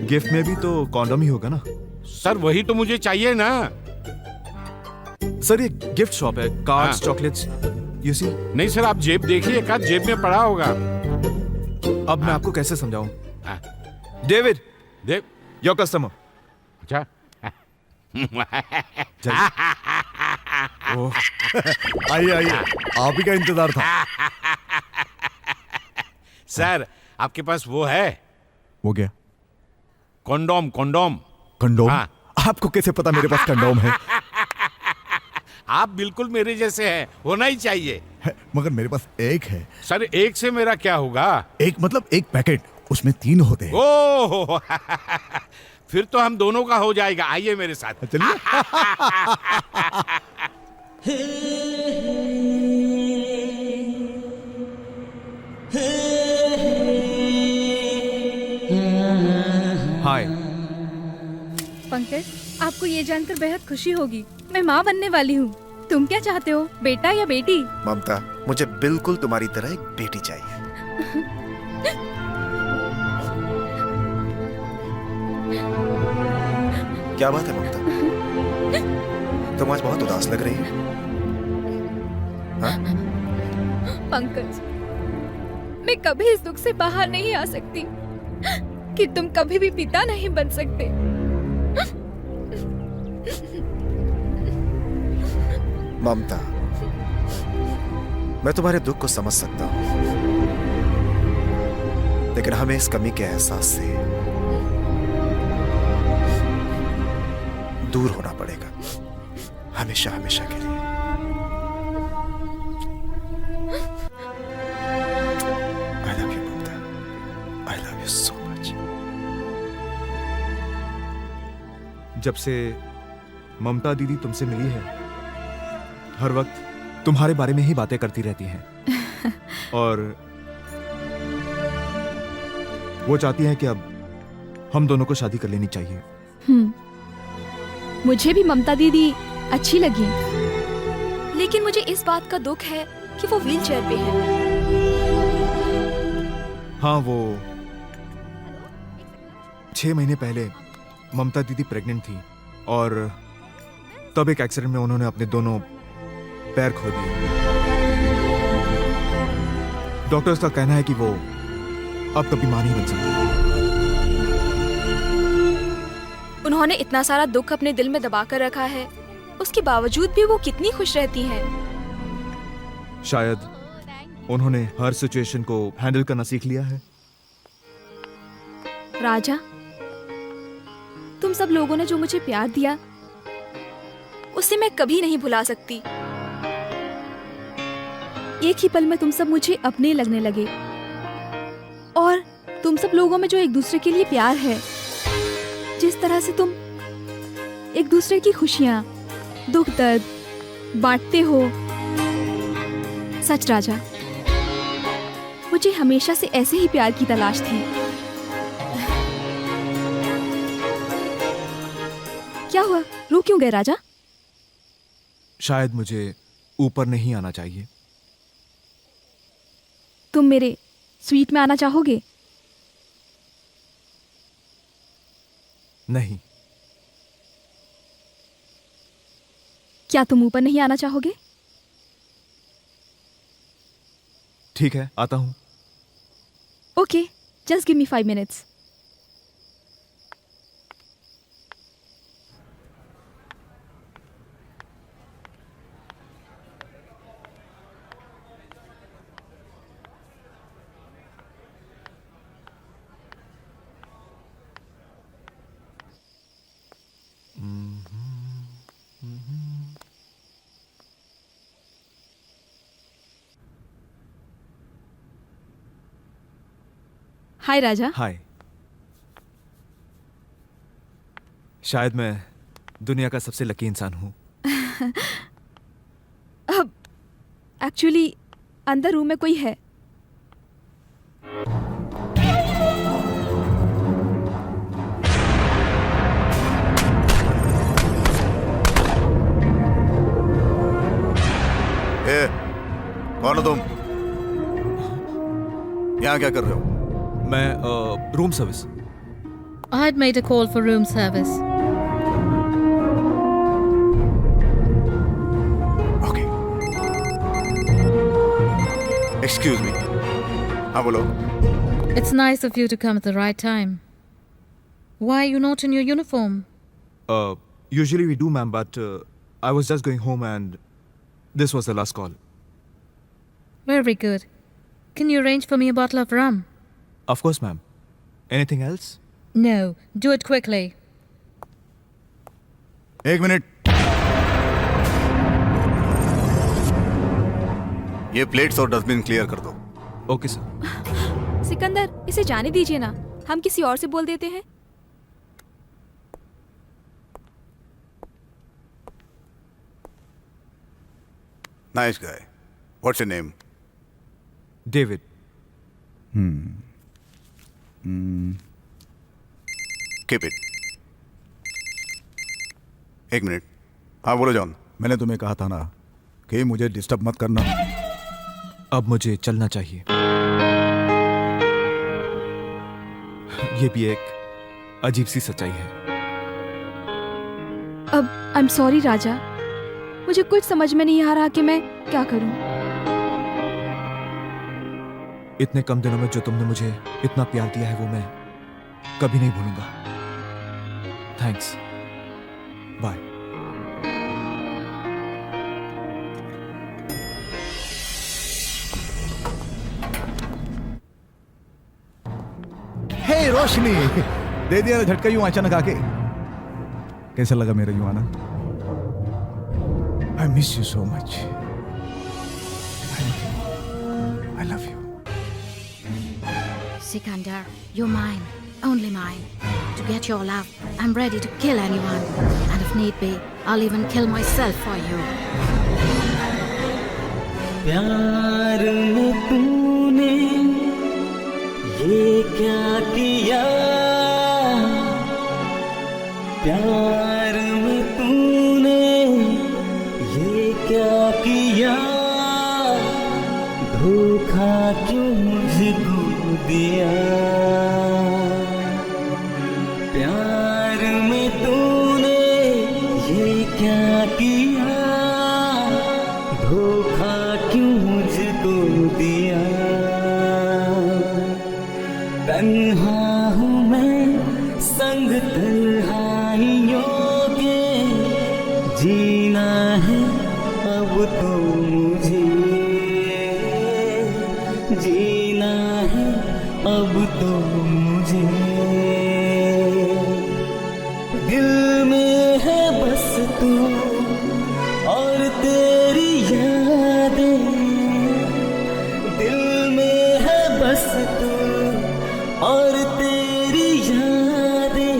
गिफ्ट में भी तो कॉन्डोम ही होगा ना? सर वही तो मुझे चाहिए ना। सर ये गिफ्ट शॉप है, कार्ड्स, हाँ। Chocolates, you see. नहीं सर, आप जेब देखिए, एक आध जेब में पड़ा होगा। अब मैं आपको कैसे समझाऊं? हाँ। David, Dev your customer. अच्छा ओह, आइए आइए, आप ही का इंतजार था। सर, आपके पास वो है? वो क्या? Condom, condom. कंडोम? हाँ। आपको कैसे पता मेरे पास कंडोम है? आप बिल्कुल मेरे जैसे हैं, होना ही चाहिए। मगर मेरे पास एक है। सर, एक से मेरा क्या होगा? एक मतलब एक पैकेट, उसमें 3 होते हैं। ओह, फिर तो हम दोनों का हो जाएगा। आइए मेरे साथ। चलिए। हाय। पंकज, आपको ये जानकर बेहद खुशी होगी, मैं माँ बनने वाली हूँ। तुम क्या चाहते हो, बेटा या बेटी? ममता, मुझे बिल्कुल तुम्हारी तरह एक बेटी चाहिए। क्या बात है ममता, तुम आज बहुत उदास लग रही हो। हाँ? पंकज, मैं कभी इस दुख से बाहर नहीं आ सकती कि तुम कभी भी पिता नहीं बन सकते। ममता, मैं तुम्हारे दुख को समझ सकता हूं, लेकिन हमें इस कमी के एहसास से दूर होना पड़ेगा, हमेशा हमेशा के लिए। I love you, Mamata. I love you so much। जब से ममता दीदी तुमसे मिली है, हर वक्त तुम्हारे बारे में ही बातें करती रहती हैं। और वो चाहती हैं कि अब हम दोनों को शादी कर लेनी चाहिए। मुझे भी ममता दीदी अच्छी लगी, लेकिन मुझे इस बात का दुख है कि वो व्हीलचेयर पे है। हाँ, वो 6 महीने पहले ममता दीदी प्रेग्नेंट थी और तब एक एक्सीडेंट में उन्होंने अपने दोनों पैर खो दिए। डॉक्टर्स का कहना है कि वो अब कभी मां नहीं बन सकती। उन्होंने इतना सारा दुख अपने दिल में दबा कर रखा है, उसके बावजूद भी वो कितनी खुश रहती हैं। शायद उन्होंने हर सिचुएशन को हैंडल करना सीख लिया है। राजा, तुम सब लोगों ने जो मुझे प्यार दिया, उसे मैं कभी नहीं भुला सकती। एक ही पल में तुम सब मुझे अपने लगने लगे, और तुम सब लोगों में जो एक दूसरे के लिए प्यार है, जिस तरह से तुम एक दूसरे की खुशियां, दुख दर्द बांटते हो, सच राजा, मुझे हमेशा से ऐसे ही प्यार की तलाश थी। क्या हुआ, रो क्यों गए राजा? शायद मुझे ऊपर नहीं आना चाहिए। तुम मेरे स्वीट में आना चाहोगे? नहीं। क्या तुम ऊपर नहीं आना चाहोगे? ठीक है, आता हूं। Okay, just give me 5 minutes। हाय राजा। हाय। शायद मैं दुनिया का सबसे लकी इंसान हूं। अब एक्चुअली अंदर रूम में कोई है। कौन हो तुम? यहाँ क्या कर रहे हो? मैं room service. I had made a call for room service. Okay. Excuse me. हाँ बोलो। It's nice of you to come at the right time. Why are you not in your uniform? Usually we do, ma'am, but I was just going home and this was the last call. Very good. Can you arrange for me a bottle of rum? Of course, ma'am. Anything else? No. Do it quickly. एक minute, ये plates और dustbin clear कर दो। Okay sir. Sikandar, इसे जाने दीजिए ना, हम किसी और से बोल देते हैं। Nice guy. What's your name? David. Keep it. एक मिनट। हाँ बोलो जॉन। मैंने तुम्हें कहा था ना कि मुझे डिस्टर्ब मत करना। अब मुझे चलना चाहिए। ये भी एक अजीब सी सच्चाई है। अब आई एम सॉरी राजा, मुझे कुछ समझ में नहीं आ रहा कि मैं क्या करूं। इतने कम दिनों में जो तुमने मुझे इतना प्यार दिया है वो मैं कभी नहीं भूलूंगा। थैंक्स। बाय। हे रोशनी, दे दिया ना झटका यूं अचानक आके। कैसा लगा मेरा यूं आना? I miss you so much. I love you. Sikandar, you're mine, only mine. To get your love, I'm ready to kill anyone. And if need be, I'll even kill myself for you. प्यार में तूने ये क्या किया, प्यार में तूने ये क्या किया, धोखा क्यों मुझको दिया, प्यार में तूने ये क्या किया, धोखा क्यों मुझको दिया, तन्हा हूँ मैं संग तन्हाइयों के, जीना है अब तो मुझे, जीना है अब तो मुझे, दिल में है बस तू और तेरी यादें, दिल में है बस तू और तेरी यादें,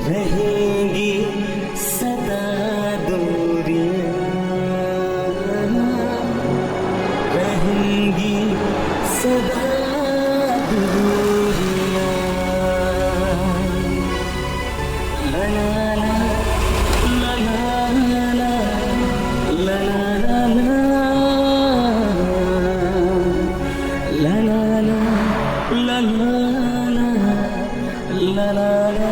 रहेंगी सदा दूरियां, रहेंगी सदा दूरियां, ला ला ला ला ला ला ला ला ला ला ला ला ला।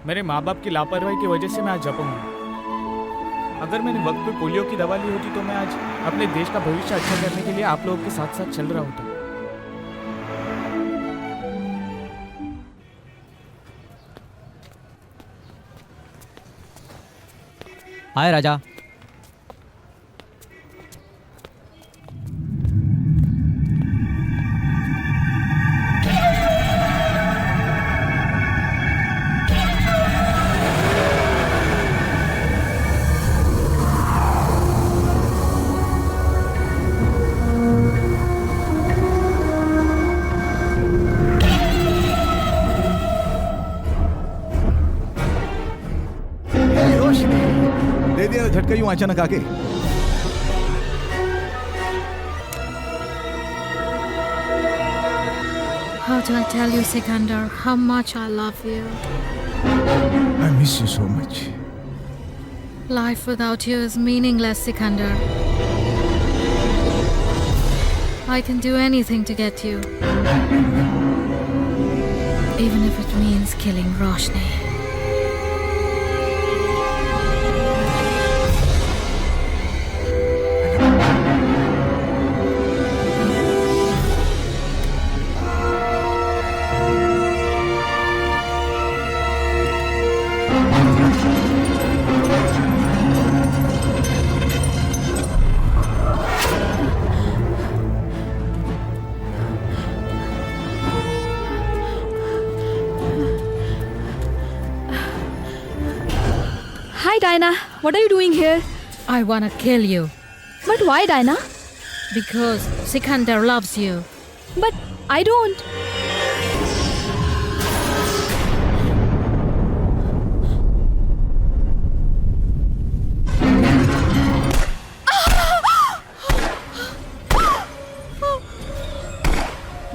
मेरे माँ बाप की लापरवाही की वजह से मैं आज जापान हूँ। अगर मैंने वक्त पे पोलियो की दवा ली होती तो मैं आज अपने देश का भविष्य अच्छा करने के लिए आप लोगों के साथ साथ चल रहा होता। हाय राजा। दे दिया झटका यूं अचानक आके। How do I tell you, Sikandar, how much I love you? I miss you so much. Life without you is meaningless, Sikandar. I can do anything to get you. Even if it means killing Roshni. Hi, Dinah. What are you doing here? I wanna kill you. But why, Dinah? Because Sikandar loves you. But I don't.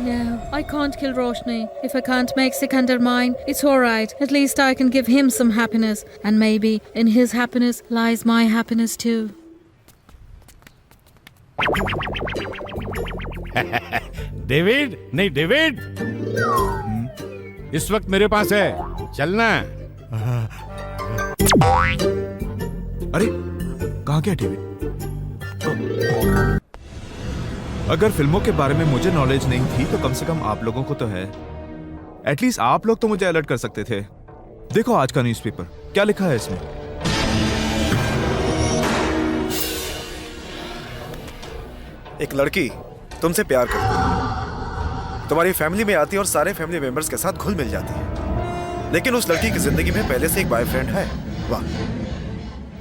No, I can't kill Roshni. If I can't make Sikandar mine, it's alright. At least I can give him some happiness. And maybe in his happiness lies my happiness too. David नहीं David इस वक्त मेरे पास है चलना। अरे कहाँ गया David? अगर फिल्मों के बारे में मुझे नॉलेज नहीं थी तो कम से कम आप लोगों को तो है। एटलीस्ट आप लोग तो मुझे अलर्ट कर सकते थे। देखो आज का न्यूज़पेपर क्या लिखा है इसमें। एक लड़की तुमसे प्यार करती है, तुम्हारी फैमिली में आती है और सारे फैमिली मेंबर्स के साथ घुल मिल जाती है, लेकिन उस लड़की की जिंदगी में पहले से एक बॉयफ्रेंड है। वाह,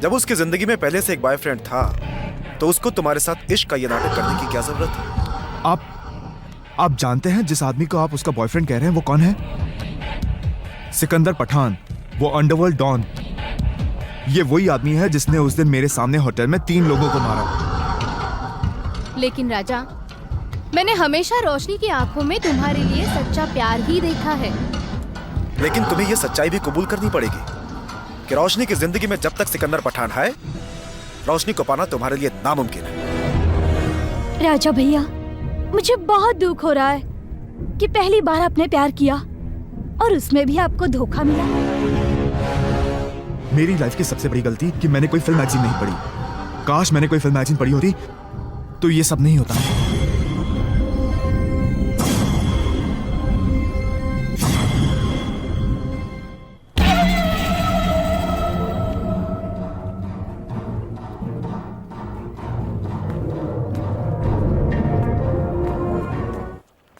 जब उसकी जिंदगी में पहले से एक बॉयफ्रेंड था तो उसको तुम्हारे साथ इश्क का ये नाटक करने की क्या जरूरत है? आप जानते हैं जिस आदमी को आप उसका बॉयफ्रेंड कह रहे हैं वो कौन है? सिकंदर पठान, वो अंडरवर्ल्ड डॉन। ये वही आदमी है जिसने उस दिन मेरे सामने होटल में 3 लोगों को मारा। लेकिन राजा, मैंने हमेशा रोशनी की आंखों में तुम्हारे लिए सच्चा प्यार ही देखा है। लेकिन तुम्हें ये सच्चाई भी कबूल करनी पड़ेगी कि रोशनी की जिंदगी में जब तक सिकंदर पठान है, रोशनी को पाना तुम्हारे लिए नामुमकिन है। राजा भैया, मुझे बहुत दुख हो रहा है कि पहली बार आपने प्यार किया और उसमें भी आपको धोखा मिला। मेरी लाइफ की सबसे बड़ी गलती कि मैंने कोई फिल्म मैगजीन नहीं पढ़ी। काश मैंने कोई फिल्म मैगजीन पढ़ी होती तो ये सब नहीं होता।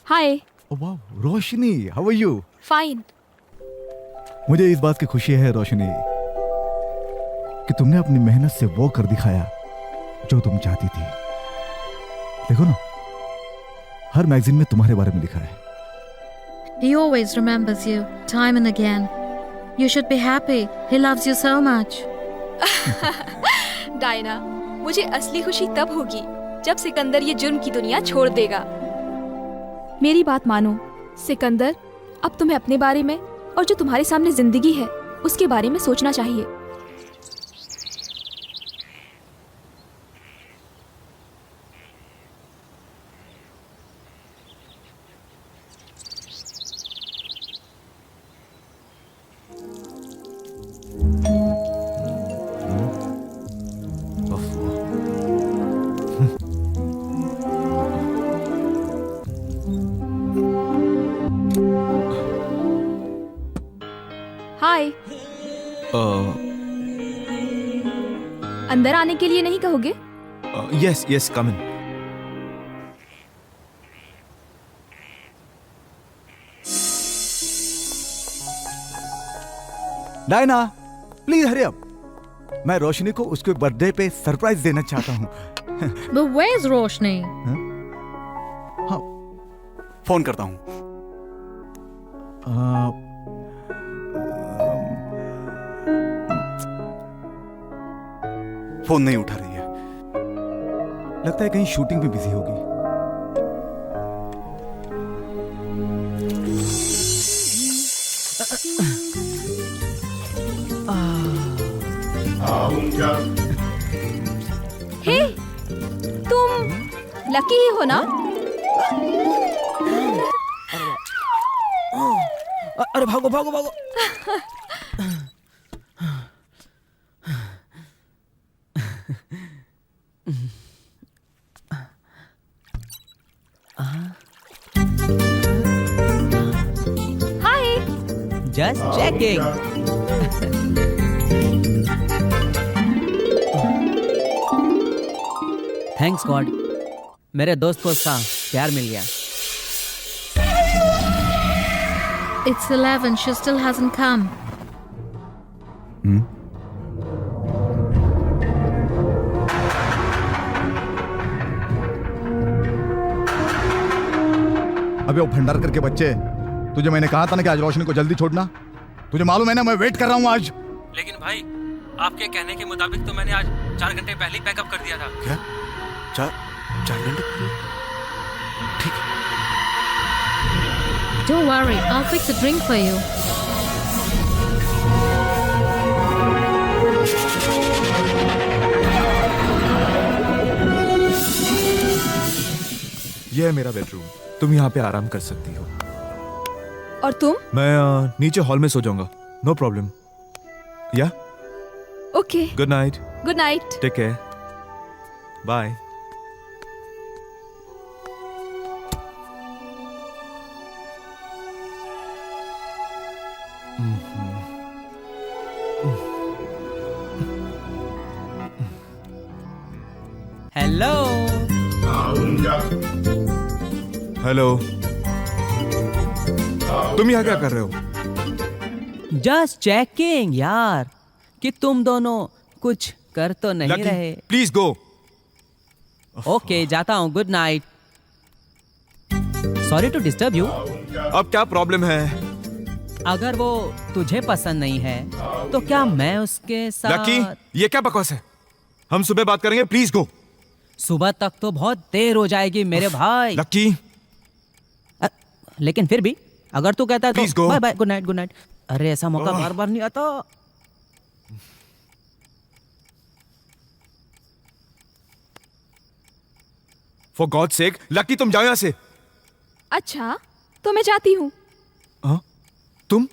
हाय। वाह रोशनी, हाउ आर यू? फाइन। मुझे इस बात की खुशी है रोशनी कि तुमने अपनी मेहनत से वो कर दिखाया जो तुम चाहती थी। देखो ना, हर मैगजीन में तुम्हारे बारे में लिखा है। He always remembers you, time and again. You should be happy. He loves you so much. Diana, मुझे असली खुशी तब होगी जब सिकंदर ये जुर्म की दुनिया छोड़ देगा। मेरी बात मानो सिकंदर, अब तुम्हें अपने बारे में और जो तुम्हारे सामने जिंदगी है उसके बारे में सोचना चाहिए। हाय। अंदर आने के लिए नहीं कहोगे? Yes yes, come in. Diana, please hurry up. मैं रोशनी को उसके बर्थडे पे सरप्राइज देना चाहता हूँ। But where's Roshni? हाँ, फोन करता हूँ। फोन नहीं उठा रही है, लगता है कहीं शूटिंग में बिजी होगी। हे, तुम लकी ही हो ना? अरे भागो भागो भागो। Hi. Just checking. Thanks god, मेरे दोस्त को उसका प्यार मिल गया। It's 11. She still hasn't come. अबे वो भंडारकर के बच्चे, तुझे मैंने कहा था ना कि आज रोशनी को जल्दी छोड़ना। तुझे मालूम है ना मैं वेट कर रहा हूँ आज। लेकिन भाई आपके कहने के मुताबिक तो मैंने आज 4 घंटे पहले ही पैकअप कर दिया था। क्या 4 घंटे? Don't worry, I'll fix a drink for you. ये है मेरा बेडरूम, तुम यहाँ पे आराम कर सकती हो। और तुम? मैं नीचे हॉल में सो जाऊंगा, नो प्रॉब्लम। या okay, good night. Good night. Take care, bye. Hello. Hello, तुम यहाँ क्या कर रहे हो? जस्ट चेकिंग यार कि तुम दोनों कुछ कर तो नहीं रहे। Please go. ओके, जाता हूँ, good night. Sorry to disturb you. अब क्या प्रॉब्लम है? अगर वो तुझे पसंद नहीं है तो क्या मैं उसके साथ? लकी, ये क्या बकवास है? हम सुबह बात करेंगे, प्लीज गो। सुबह तक तो बहुत देर हो जाएगी मेरे भाई। लकी, लेकिन फिर भी अगर तू कहता है Please तो go. Bye bye, good night, good night. अरे ऐसा मौका बार बार नहीं आता। फॉर गॉड सेक, लकी तुम जाओ यहाँ से। अच्छा, तो मैं जाती हूँ। हाँ? तुम?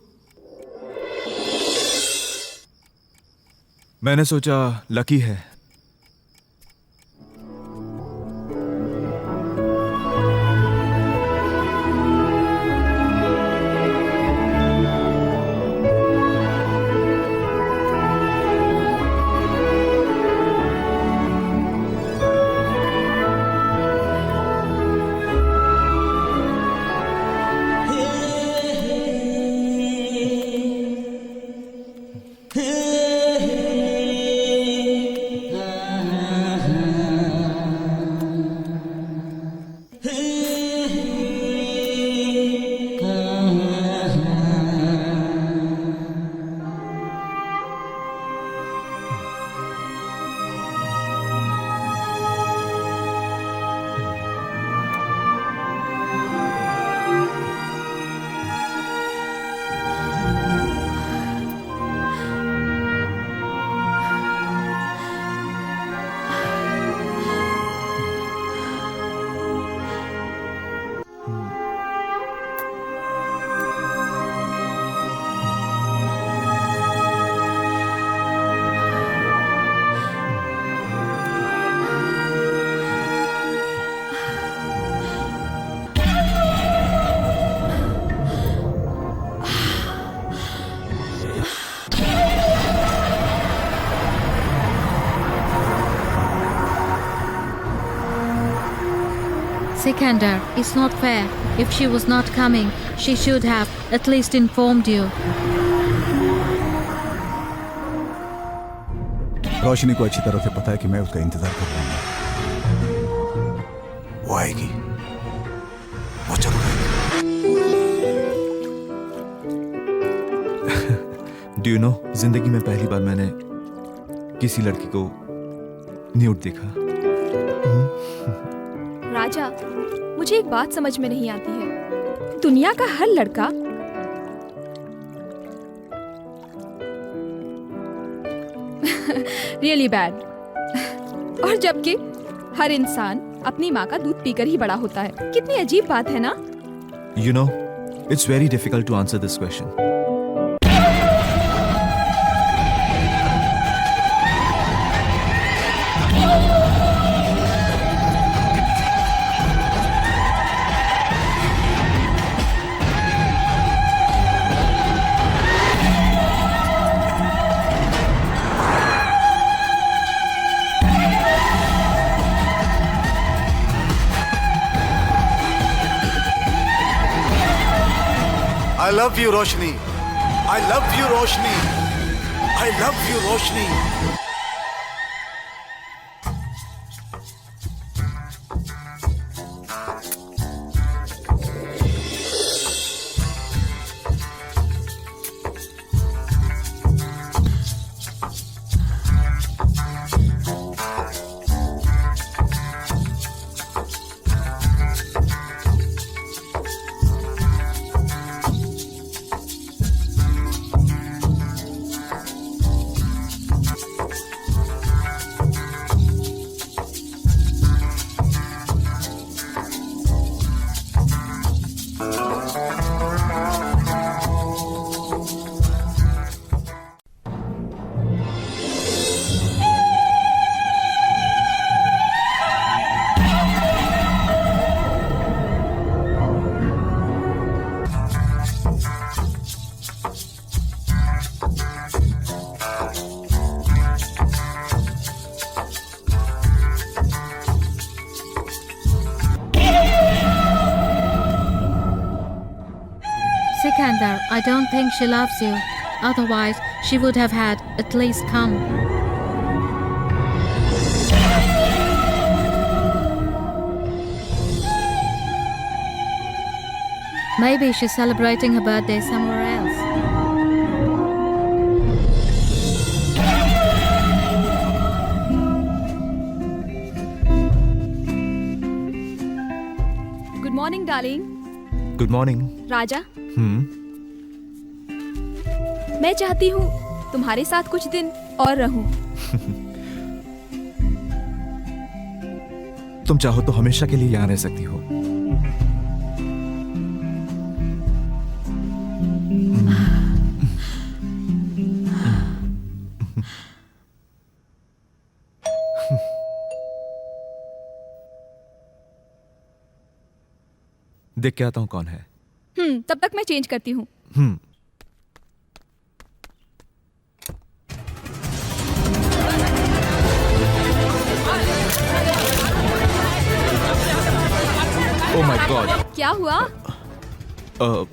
मैंने सोचा लकी है। Sikandar, it's not fair. If she was not coming, she should have at least informed you. रोशनी को अच्छी तरह से पता है कि मैं उसका इंतजार कर रहा हूँ। वो आएगी, वो जरूर आएगी। Do you know, जिंदगी में पहली बार मैंने किसी लड़की को न्यूड देखा। राजा, मुझे एक बात समझ में नहीं आती है। दुनिया का हर लड़का रियली बैड, और जबकि हर इंसान अपनी माँ का दूध पीकर ही बड़ा होता है। कितनी अजीब बात है ना? You know, it's very difficult to answer this question. I love you, Roshni. I love you, Roshni. I love you, Roshni. Sikandar, I don't think she loves you. Otherwise, she would have had at least come. Maybe she's celebrating her birthday somewhere else. Good morning darling. Good morning. Raja, मैं चाहती हूँ तुम्हारे साथ कुछ दिन और रहूं। तुम चाहो तो हमेशा के लिए यहाँ रह सकती हो। देख के आता हूं कौन है। तब तक मैं चेंज करती हूँ। ओह माय गॉड। क्या हुआ?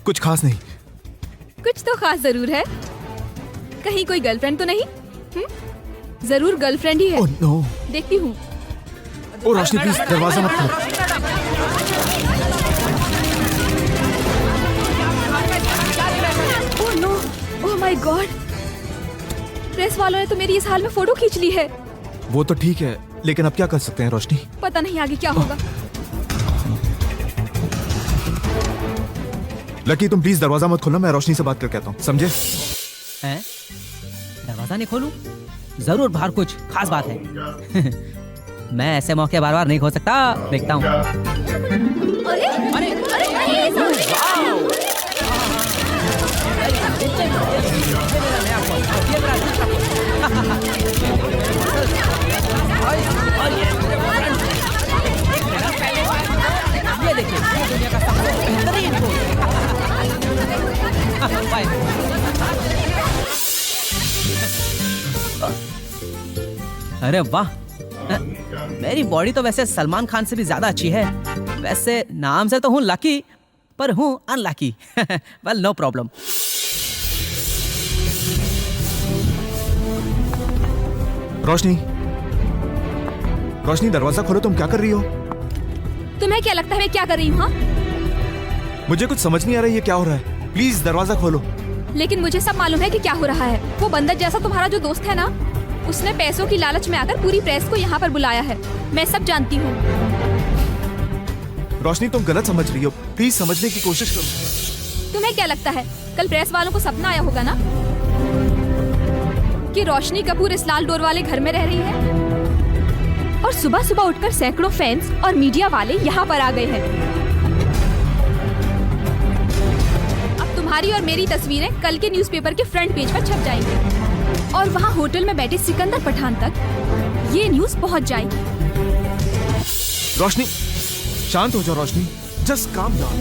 कुछ खास नहीं। कुछ तो खास जरूर है। कहीं कोई गर्लफ्रेंड तो नहीं? जरूर गर्लफ्रेंड ही है। Oh no. देखती हूँ। ओह रोशनी प्लीज दरवाजा मत खोलो। Oh no, oh my God. Press वालों ने तो मेरी इस हाल में फोटो खींच ली है। वो तो ठीक है, लेकिन अब क्या कर सकते हैं रोशनी? पता नहीं आगे क्या होगा। लकी तुम प्लीज दरवाजा मत खोलो, मैं रोशनी से बात करके आता हूँ, समझे? हैं? दरवाजा नहीं खोलूं? जरूर बाहर कुछ खास बात है। मैं ऐसे मौके बार बार नहीं खो सकता। देखता हूँ। अरे अरे अरे ये देखिए, ये दुनिया का सबसे बेहतरीन फोन। अरे वाह, मेरी बॉडी तो वैसे सलमान खान से भी ज्यादा अच्छी है। वैसे नाम से तो हूँ लकी, पर हूँ unlucky. Well no problem. Roshni, Roshni दरवाजा खोलो, तुम क्या कर रही हो? तुम्हें क्या लगता है मैं क्या कर रही हूँ? मुझे कुछ समझ नहीं आ रहा है, ये क्या हो रहा है? प्लीज दरवाजा खोलो। लेकिन मुझे सब मालूम है कि क्या हो रहा है। वो बंदर जैसा तुम्हारा जो दोस्त है ना, उसने पैसों की लालच में आकर पूरी प्रेस को यहाँ पर बुलाया है। मैं सब जानती हूँ। रोशनी तुम गलत समझ रही हो, प्लीज समझने की कोशिश करो। तुम्हें क्या लगता है कल प्रेस वालों को सपना आया होगा ना कि रोशनी कपूर इस लाल डोर वाले घर में रह रही है, और सुबह सुबह उठकर सैकड़ों फैंस और मीडिया वाले यहाँ पर आ गए हैं। अब तुम्हारी और मेरी तस्वीरें कल के न्यूज़पेपर के फ्रंट पेज पर छप जाएंगी, और वहाँ होटल में बैठे सिकंदर पठान तक ये न्यूज पहुँच जाएगी। रोशनी शांत हो जाओ रोशनी, जस्ट काम डाउन।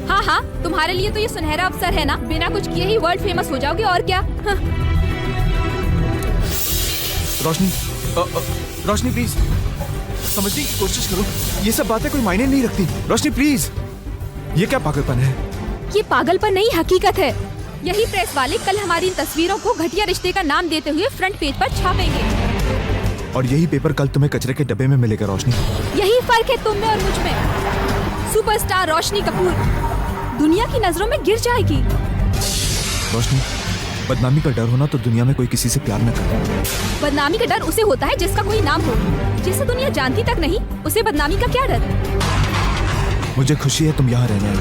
हाँ हाँ, तुम्हारे लिए तो ये सुनहरा अवसर है ना, बिना कुछ किए ही वर्ल्ड फेमस हो जाओगे, और क्या। हाँ। रोशनी रोशनी प्लीज समझने की कोशिश करो, ये सब बातें कोई मायने नहीं रखती। रोशनी प्लीज, ये क्या पागलपन है? ये पागलपन नहीं, हकीकत है। यही प्रेस वाले कल हमारी इन तस्वीरों को घटिया रिश्ते का नाम देते हुए फ्रंट पेज पर छापेंगे, और यही पेपर कल तुम्हें कचरे के डब्बे में मिलेगा रोशनी। यही फर्क है तुम में और मुझ में। सुपरस्टार रोशनी कपूर दुनिया की नजरों में गिर जाएगी। रोशनी, बदनामी का डर होना तो दुनिया में कोई किसी से प्यार न करे। बदनामी का डर उसे होता है जिसका कोई नाम हो, जिसे दुनिया जानती तक नहीं, उसे बदनामी का क्या डर। मुझे खुशी है तुम यहाँ रहने आई,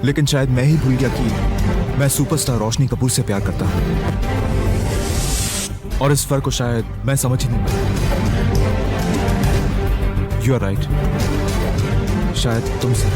लेकिन शायद मैं ही भूल गया कि मैं सुपरस्टार रोशनी कपूर से प्यार करता हूँ, और इस फर्क को शायद मैं समझ ही नहीं पाया। यू आर राइट, शायद तुमसे।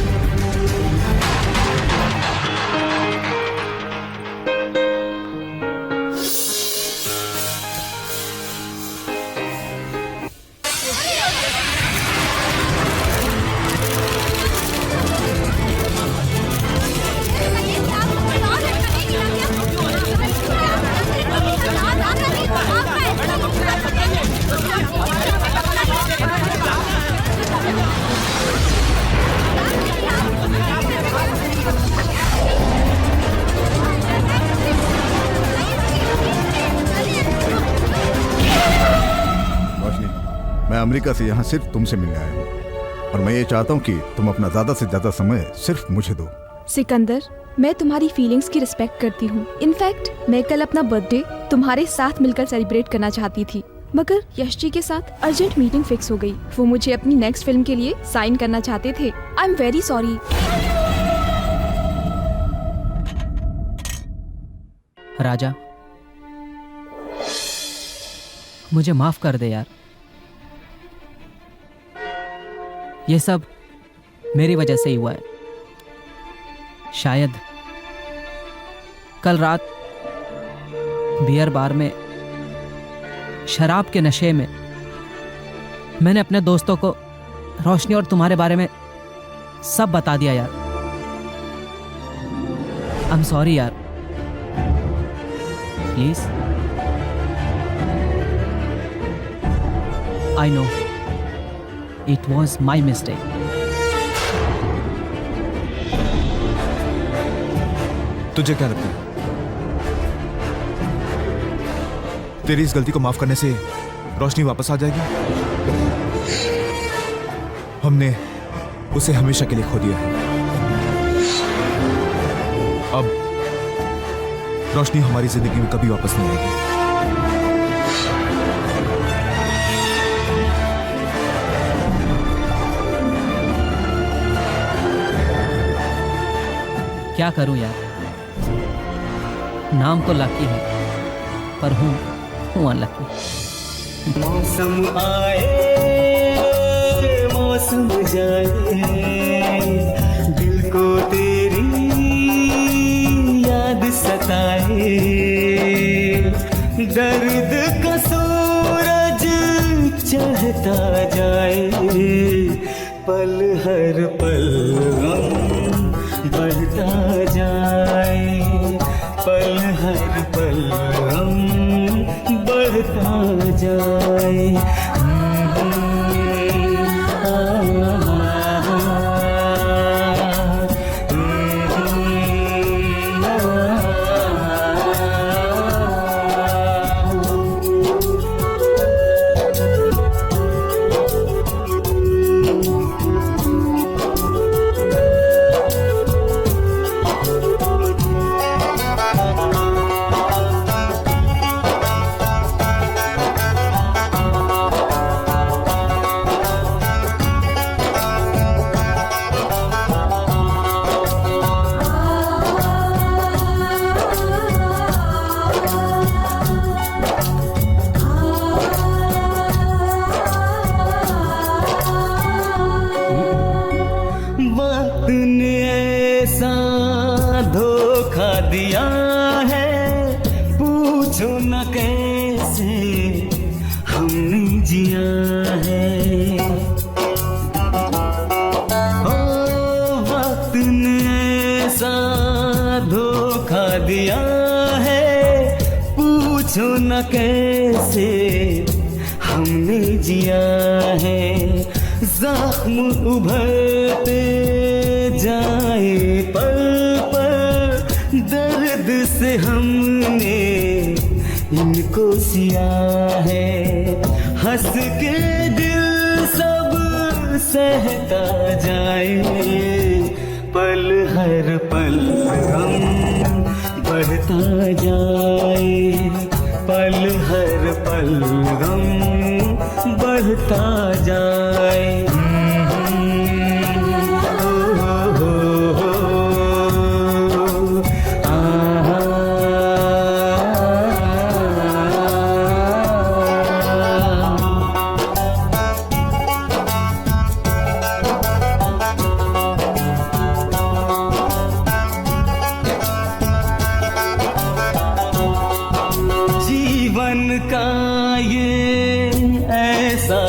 मैं अमेरिका से यहाँ सिर्फ तुमसे मिलने आया हूँ और मैं ये चाहता हूँ कि तुम अपना ज्यादा से ज्यादा समय सिर्फ मुझे दो। सिकंदर, मैं तुम्हारी फीलिंग्स की रिस्पेक्ट करती हूँ। इनफैक्ट मैं कल अपना बर्थडे तुम्हारे साथ मिलकर सेलिब्रेट करना चाहती थी, मगर यश जी के साथ अर्जेंट मीटिंग फिक्स हो गई। वो मुझे अपनी नेक्स्ट फिल्म के लिए साइन करना चाहते थे। I am very sorry. Raja, मुझे माफ कर दे यार। ये सब मेरी वजह से ही हुआ है। शायद कल रात बियर बार में शराब के नशे में मैंने अपने दोस्तों को रोशनी और तुम्हारे बारे में सब बता दिया यार। आई एम सॉरी यार, please. I know it was my mistake. तुझे क्या लगता है तेरी इस गलती को माफ करने से रोशनी वापस आ जाएगी? हमने उसे हमेशा के लिए खो दिया है। अब रोशनी हमारी जिंदगी में कभी वापस नहीं आएगी। क्या करूं यार, नाम तो लकी है पर हूं अनलकी। मौसम आए मौसम जाए, दिल को तेरी याद सताए, दर्द का सूरज चढ़ता जाए, पल हर पल गम बढ़ता जाए, पल हर पल गम बढ़ता जाए। न कैसे हमने जिया है, जख्म उभरते जाए पल पल, दर्द से हमने इनको सिया है, हंस के दिल सब सहता जाए, पल हर पल गम बढ़ता जाए, पल हर पल गम बढ़ता जाए।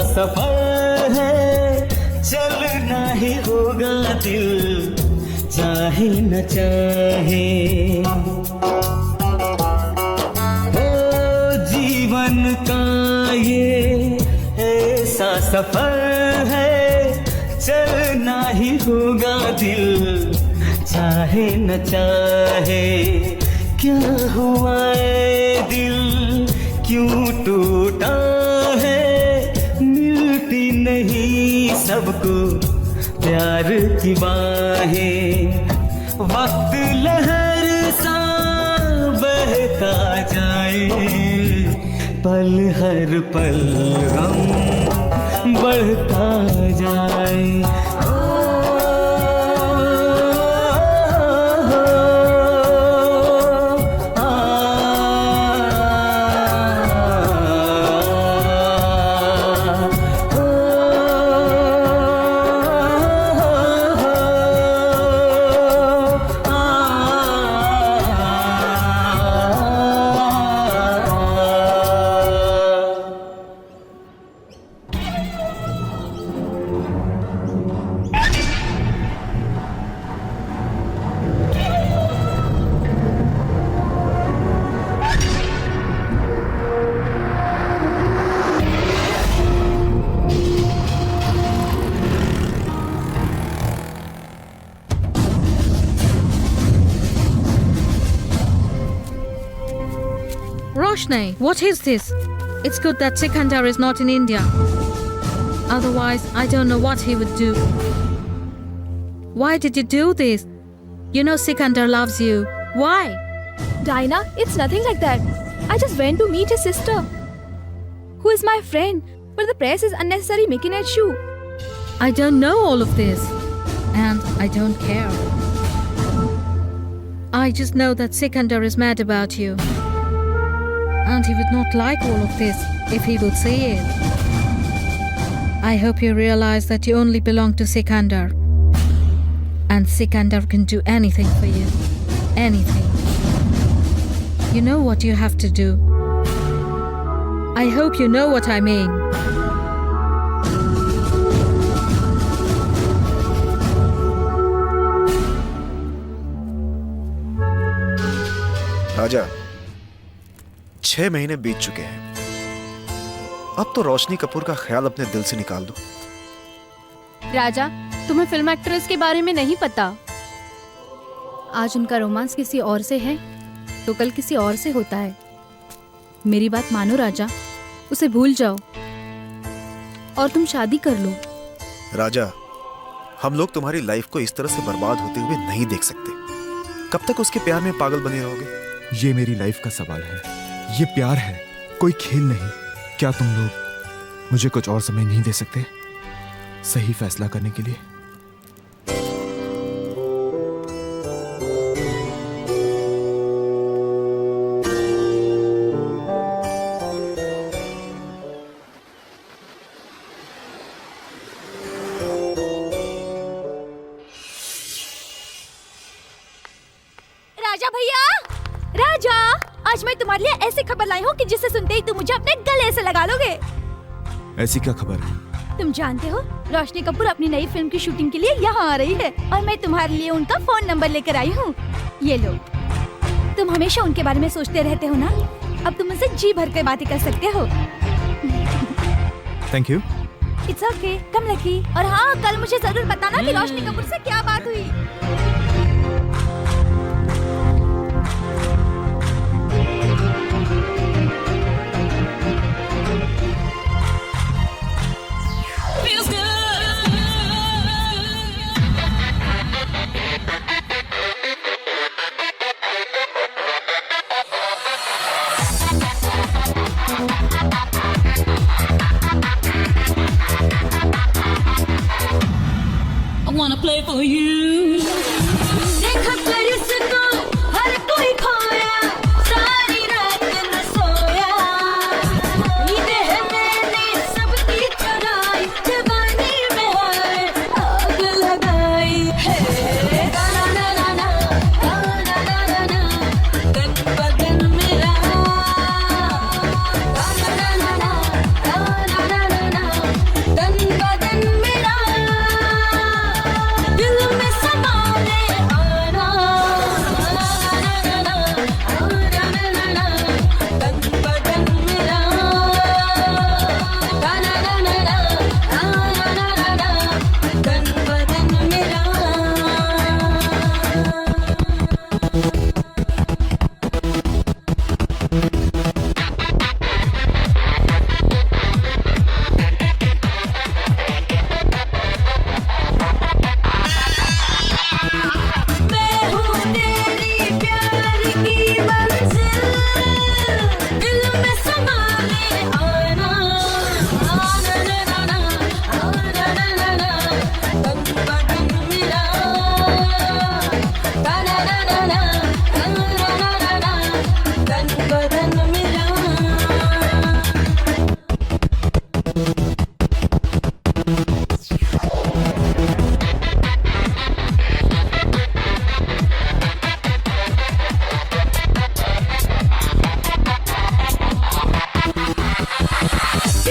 सफर है चलना ही होगा दिल चाहे न चाहे, ओ जीवन का ये ऐसा सफर है चलना ही होगा दिल चाहे न चाहे, क्या हुआ है दिल क्यों टूटा है, मिल सबको प्यार की बाहें, वक्त लहर सा बहता जाए, पल हर पल गम बढ़ता जाए। Roshni, what is this? It's good that Sikandar is not in India. Otherwise, I don't know what he would do. Why did you do this? You know Sikandar loves you. Why? Dinah, it's nothing like that. I just went to meet his sister, who is my friend, but the press is unnecessary making an issue. I don't know all of this, and I don't care. I just know that Sikandar is mad about you. And he would not like all of this if he would see it. I hope you realize that you only belong to Sikandar. And Sikandar can do anything for you. Anything. You know what you have to do. I hope you know what I mean. राजा, 6 महीने बीत चुके हैं। अब तो रोशनी कपूर का ख्याल अपने दिल से निकाल दो। राजा, तुम्हें फिल्म एक्ट्रेस के बारे में नहीं पता। आज उनका रोमांस किसी और से है तो कल किसी और से होता है। मेरी बात मानो राजा, उसे भूल जाओ और तुम शादी कर लो। राजा, हम लोग तुम्हारी लाइफ को इस तरह से बर्बाद होते हुए नहीं देख सकते। कब तक उसके प्यार में पागल बने रहोगे? ये मेरी लाइफ का सवाल है, ये प्यार है, कोई खेल नहीं। क्या तुम लोग मुझे कुछ और समय नहीं दे सकते सही फैसला करने के लिए? राजा भैया, राजा, आज मैं तुम्हारे लिए ऐसी खबर लाई हूँ कि जिसे सुनते ही तुम मुझे अपने गले से लगा लोगे। ऐसी क्या खबर है? तुम जानते हो, रोशनी कपूर अपनी नई फिल्म की शूटिंग के लिए यहाँ आ रही है और मैं तुम्हारे लिए उनका फोन नंबर लेकर आई हूँ। ये लो। तुम हमेशा उनके बारे में सोचते रहते हो ना, अब तुम उनसे जी भर के बातें कर सकते हो। Thank you. It's okay, come lucky. और हाँ, कल मुझे जरूर बताना कि रोशनी कपूर से क्या बात हुई। I wanna play for you. देखा कर इसको हर कोई खोया, सारी रात न सोया। नींदें हैं मैंने सबकी चुराई, जवानी में है आग लगाई है। गाना ना ना ना, गाना ना ना ना, तन बदन मेरा। गाना ना ना ना, गाना ना ना ना, तन बदन मेरा। दिल में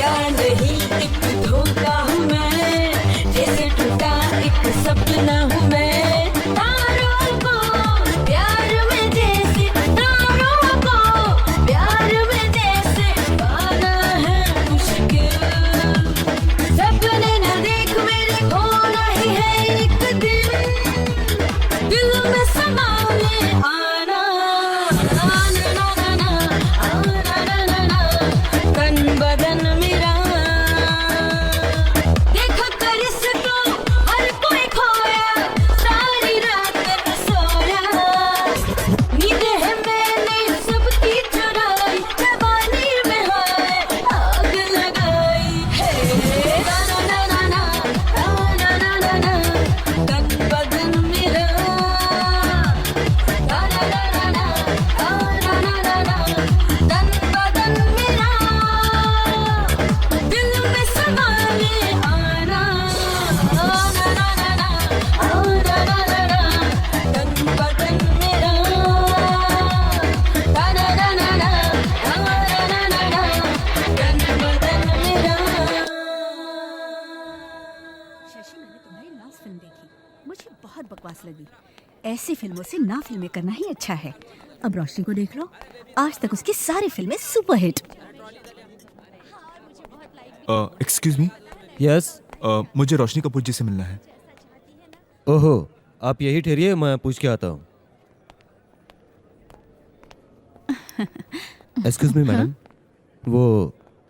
टूटा नहीं एक धोखा हूँ मैं, जैसे टूटा एक सपना हूँ मैं। तारों को प्यार में जैसे, तारों को प्यार में जैसे पाना है मुश्किल। सपने न देख मेरे खोना ही है एक दिन, दिल में समा ले आना, आना ना ना ना, आना ना ना ना, तन बदन मेरा। देखो कर इसको हर कोई खोया, सारी रात न सोया। नींदें हैं मैंने सबकी चुराई, जवानी में हाय आग लगाई है। ना ना ना ना ना, ना ना ना ना, तन बदन मेरा। ना ना ना ना ना, ना ना ना, तन बदन मेरा। दिल में समा ले आना, ना ना ना ना, ना ना ना ना, तन बदन मेरा। ना ना ना ना, ना ना ना, तन बदन मेरा। शशि, मैंने तुम्हारी लास्ट फिल्म देखी, मुझे बहुत बकवास लगी। ऐसी फिल्मों से ना फिल्में करना ही अच्छा है। अब रोशनी को देख लो, आज तक उसकी सारी फिल्में सुपरहिट। Excuse me. यस। मुझे रोशनी कपूर जी से मिलना है। ओहो, आप यही ठहरिए, मैं पूछ के आता हूँ। एक्सक्यूज मी मैडम,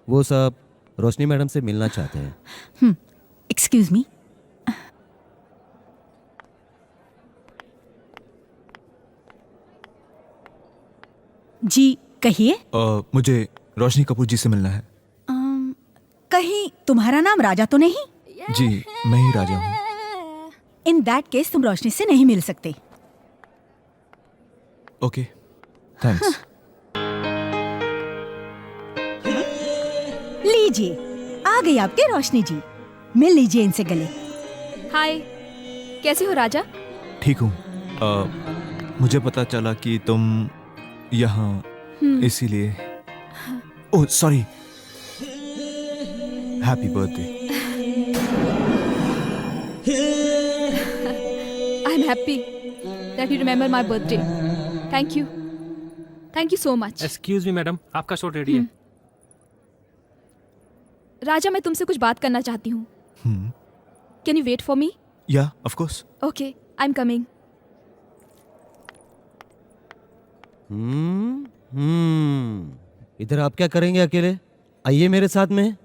वो सब रोशनी मैडम से मिलना चाहते हैं। Excuse me. जी कहिए। मुझे रोशनी कपूर जी से मिलना है। कहीं तुम्हारा नाम राजा तो नहीं? जी, मैं ही राजा हूँ। इन दैट केस तुम रोशनी से नहीं मिल सकते। Okay, thanks. लीजिए, आ गई आपके रोशनी जी, मिल लीजिए इनसे गले। हाय, कैसे हो राजा? ठीक हूँ। मुझे पता चला कि तुम यहाँ इसीलिए। Oh sorry. Happy birthday. I am happy that you remember my birthday. Thank you so much. Excuse me madam, आपका शो रेडी है। राजा, मैं तुमसे कुछ बात करना चाहती हूँ। Can you wait for me? Yeah of course. Okay, I am coming. इधर आप क्या करेंगे अकेले? आइए मेरे साथ में।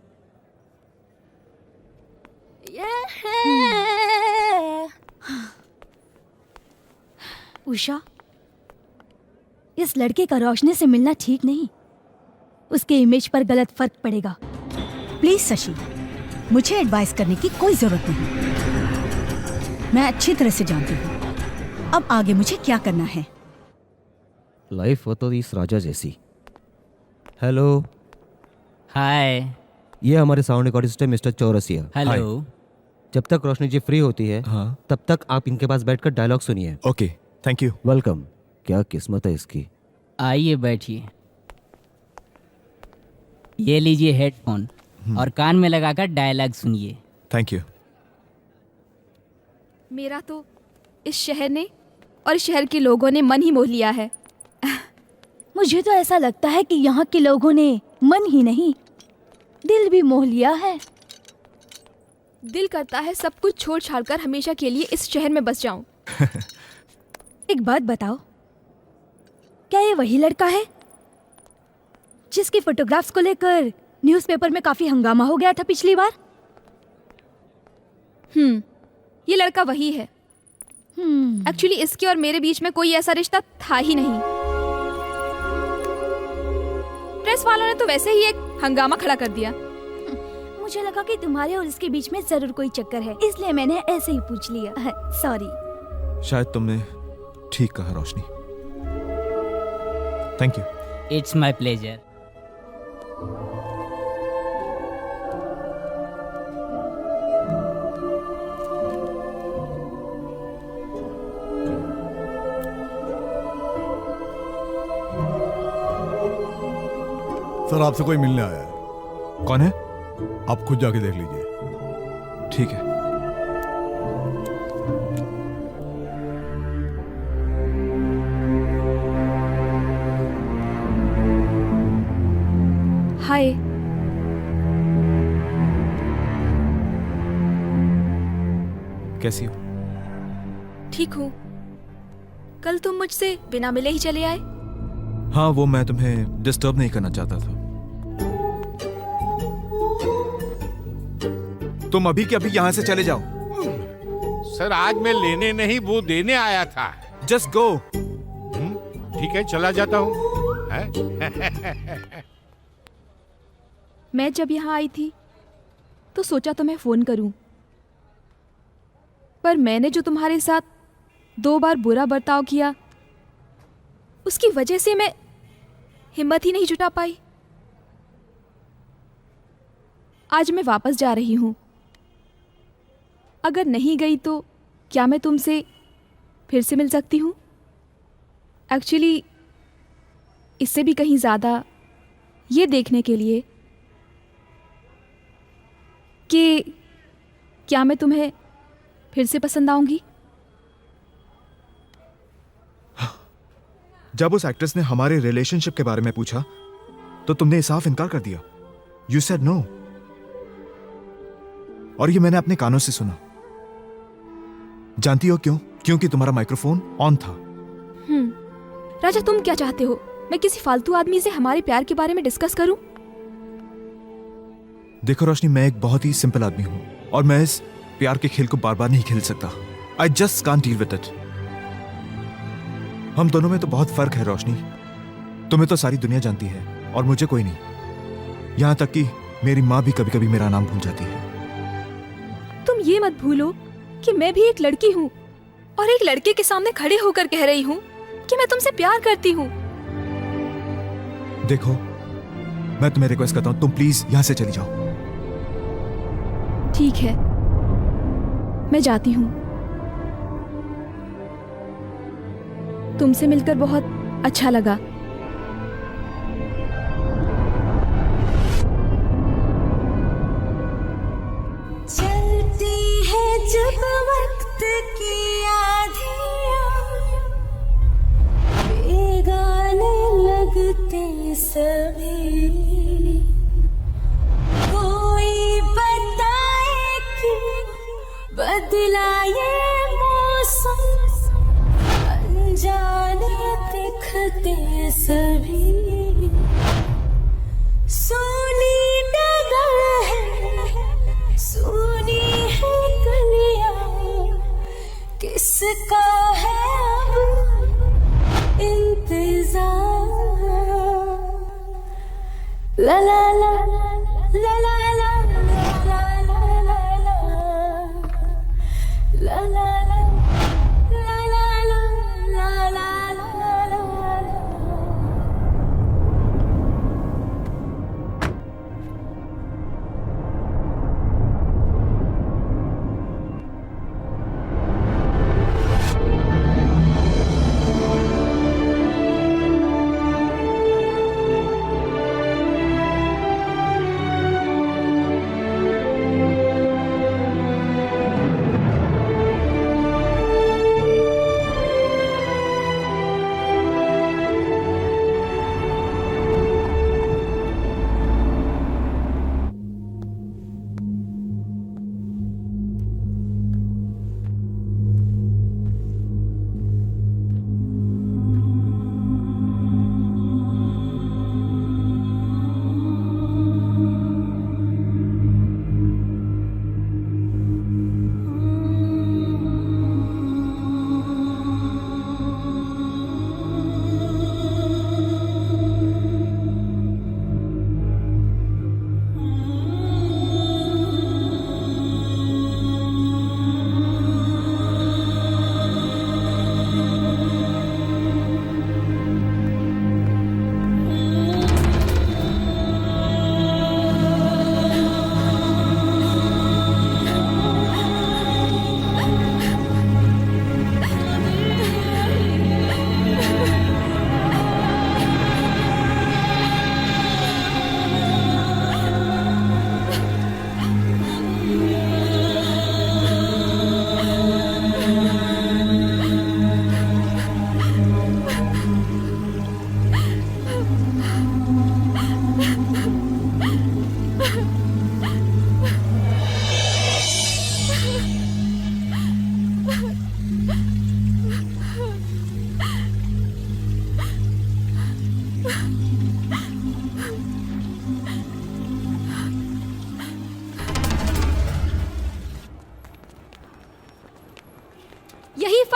उषा, इस लड़के का रोशनी से मिलना ठीक नहीं, उसके इमेज पर गलत फर्क पड़ेगा। प्लीज शशि, मुझे एडवाइस करने की कोई जरूरत नहीं, मैं अच्छी तरह से जानती हूँ अब आगे मुझे क्या करना है। लाइफ हो तो इस राजा जैसी। हेलो। हाय। ये हमारे साउंड रिकॉर्डिस्ट है मिस्टर चौरसिया। हेलो। जब तक रोशनी जी फ्री होती है तब तक आप इनके पास बैठकर डायलॉग सुनिए। Okay, thank you. वेलकम। क्या किस्मत है इसकी। आइए बैठिए। ये लीजिए हेडफोन और कान में लगाकर डायलॉग सुनिए। Thank you. मेरा तो इस शहर ने और इस शहर के लोगों ने मन ही मोह लिया है। मुझे तो ऐसा लगता है कि यहाँ के लोगों ने मन ही नहीं, दिल भी मोह लिया है। दिल करता है सब कुछ छोड़ छाड़ कर हमेशा के लिए इस शहर में बस जाऊं। एक बात बताओ, क्या ये वही लड़का है जिसकी फोटोग्राफ्स को लेकर न्यूज़पेपर में काफी हंगामा हो गया था पिछली बार? ये लड़का वही है। एक्चुअली इसके और मेरे बीच में कोई ऐसा रिश्ता था ही नहीं। प्रेस वालों ने तो वैसे ही एक हंगामा खड़ा कर दिया। मुझे लगा कि तुम्हारे और इसके बीच में जरूर कोई चक्कर है, इसलिए मैंने ऐसे ही पूछ लिया। सॉरी। शायद तुमने ठीक कहा Roshni. Thank you. It's my pleasure. Sir, आपसे कोई मिलने आया है। कौन है? आप खुद जाके देख लीजिए। ठीक है। हाय। कैसी हो? ठीक हूँ। कल तुम मुझसे बिना मिले ही चले आए। हाँ, वो मैं तुम्हें डिस्टर्ब नहीं करना चाहता था। तुम अभी के अभी यहाँ से चले जाओ। सर आज मैं लेने नहीं वो देने आया था। Just go. ठीक है, चला जाता हूँ। मैं जब यहाँ आई थी तो सोचा तुम्हें फोन करूं, पर मैंने जो तुम्हारे साथ 2 बार बुरा बर्ताव किया उसकी वजह से मैं हिम्मत ही नहीं जुटा पाई। आज मैं वापस जा रही हूं। अगर नहीं गई तो क्या मैं तुमसे फिर से मिल सकती हूं? एक्चुअली इससे भी कहीं ज़्यादा ये देखने के लिए कि क्या मैं तुम्हें फिर से पसंद आऊंगी। जब उस एक्ट्रेस ने हमारे रिलेशनशिप के बारे में पूछा तो तुमने साफ इनकार कर दिया। You said no. और ये मैंने अपने कानों से सुना। जानती हो क्यों? क्योंकि तुम्हारा माइक्रोफोन ऑन था। राजा, तुम क्या चाहते हो? मैं किसी फालतू आदमी से हमारे प्यार के बारे में डिस्कस करूं? देखो रोशनी, मैं एक बहुत ही सिंपल आदमी हूं और मैं इस प्यार के खेल को बार बार नहीं खेल सकता। I just can't deal with it. हम दोनों में तो बहुत फर्क है रोशनी। तुम्हें तो सारी दुनिया जानती है और मुझे कोई नहीं। यहां तक कि मेरी मां भी कभी कभी मेरा नाम भूल जाती है। तुम ये मत भूलो कि मैं भी एक लड़की हूँ और एक लड़के के सामने खड़े होकर कह रही हूँ कि मैं तुमसे प्यार करती हूँ। देखो, मैं तुम्हें रिक्वेस्ट करता हूँ, तुम प्लीज यहां से चली जाओ। ठीक है, मैं जाती हूँ। तुमसे मिलकर बहुत अच्छा लगा। चलती है जब वक्त की आधियाँ, बेगाने लगते सभी। कोई बताए कि बदला ये मौसम, अनजाने दिखते सभी। सोनी डगर है, सोनी है गलियां, किसका है अब इंतजार? ला ला ला ला ला ला ला ला ला ला ला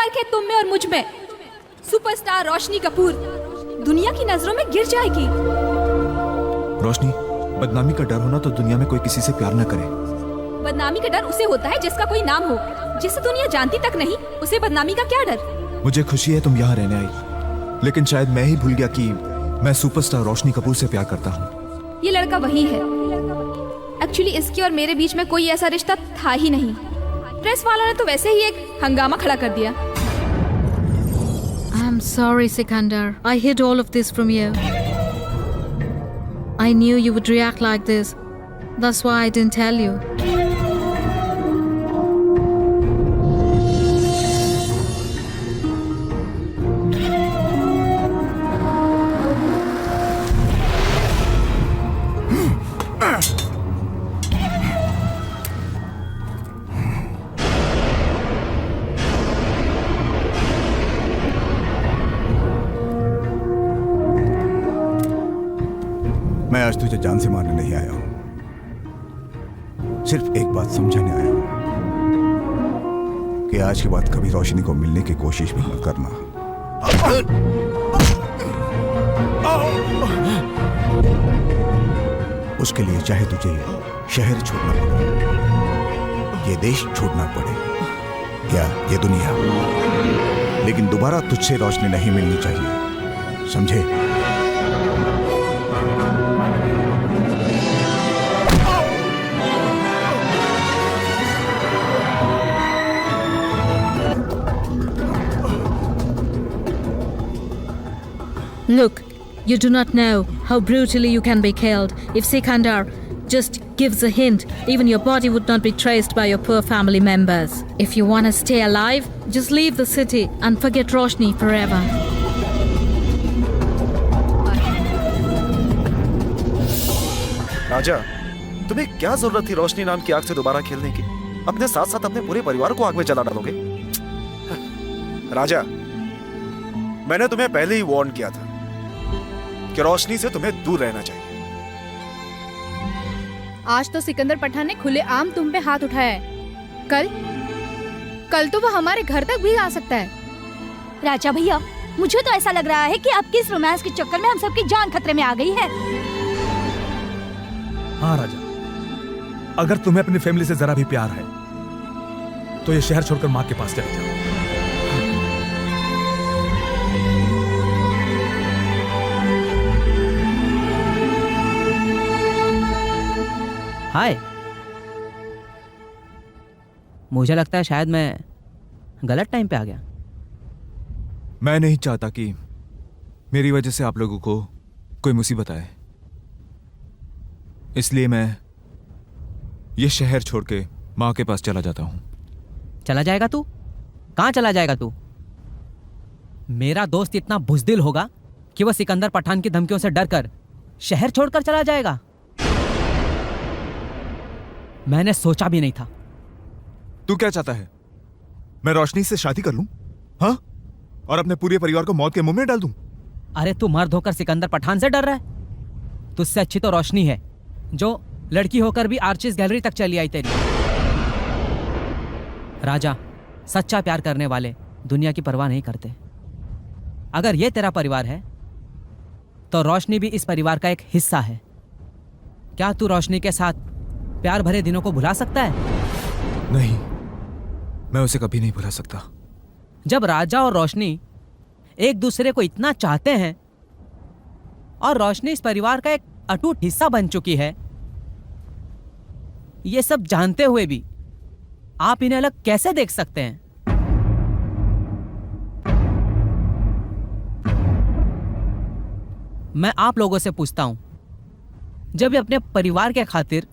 फर्क है तुम में और मुझ में। सुपरस्टार रोशनी कपूर दुनिया की नजरों में गिर जाएगी। रोशनी, बदनामी का डर होना तो दुनिया में कोई किसी से प्यार न करे। बदनामी का डर उसे होता है जिसका कोई नाम हो, जिसे दुनिया जानती तक नहीं, उसे बदनामी का क्या डर। मुझे खुशी है तुम यहाँ रहने आई, लेकिन शायद मैं ही भूल गया कि मैं सुपरस्टार रोशनी कपूर से प्यार करता हूँ। ये लड़का वही है। एक्चुअली इसके और मेरे बीच में कोई ऐसा रिश्ता था ही नहीं। प्रेस वालों ने तो वैसे ही एक हंगामा खड़ा कर दिया। I'm sorry, Sikandar. I hid all of this from you. I knew you would react like this. That's why I didn't tell you. मैं आज तुझे जान से मारने नहीं आया हूं, सिर्फ एक बात समझाने आया हूं कि आज के बाद कभी रोशनी को मिलने की कोशिश भी मत करना। उसके लिए चाहे तुझे शहर छोड़ना पड़े, ये देश छोड़ना पड़े या ये दुनिया, लेकिन दोबारा तुझसे रोशनी नहीं मिलनी चाहिए, समझे? Look, you do not know how brutally you can be killed. If Sikandar just gives a hint, even your body would not be traced by your poor family members. If you want to stay alive, just leave the city and forget Roshni forever. राजा, तुम्हें क्या जरूरत थी रोशनी नाम की आग से दोबारा खेलने की? अपने साथ साथ अपने पूरे परिवार को आग में जला डालोगे। राजा, मैंने तुम्हें पहले ही वार्न किया था कि रोशनी से तुम्हें दूर रहना चाहिए। आज तो सिकंदर पठान ने खुलेआम तुम पे हाथ उठाया है, कल तो वो हमारे घर तक भी आ सकता है। राजा भैया, मुझे तो ऐसा लग रहा है कि आपकी इस रोमांस के चक्कर में हम सबकी जान खतरे में आ गई है। हाँ राजा, अगर तुम्हें अपनी फैमिली से जरा भी प्यार है तो ये शहर छोड़कर माँ के पास चले जाओ। हाय, मुझे लगता है शायद मैं गलत टाइम पे आ गया। मैं नहीं चाहता कि मेरी वजह से आप लोगों को कोई मुसीबत आए, इसलिए मैं ये शहर छोड़ के माँ के पास चला जाता हूँ। चला जाएगा तू? कहाँ चला जाएगा तू? मेरा दोस्त इतना बुज़दिल होगा कि वह सिकंदर पठान की धमकियों से डरकर शहर छोड़कर चला जाएगा? मैंने सोचा भी नहीं था। तू क्या चाहता है? मैं रोशनी से शादी कर लूं? हाँ? और अपने पूरे परिवार को मौत के मुंह में डाल दूं? अरे तू मर्द होकर सिकंदर पठान से डर रहा है? तुझसे अच्छी तो रोशनी है, जो लड़की होकर भी आर्चिस गैलरी तक चली आई तेरी। राजा, सच्चा प्यार करने वाले दुनिया की परवाह नहीं करते। अगर ये तेरा परिवार है तो रोशनी भी इस परिवार का एक हिस्सा है। क्या तू रोशनी के साथ प्यार भरे दिनों को भुला सकता है? नहीं, मैं उसे कभी नहीं भुला सकता। जब राजा और रोशनी एक दूसरे को इतना चाहते हैं और रोशनी इस परिवार का एक अटूट हिस्सा बन चुकी है, ये सब जानते हुए भी आप इन्हें अलग कैसे देख सकते हैं? मैं आप लोगों से पूछता हूं, जब ये अपने परिवार के खातिर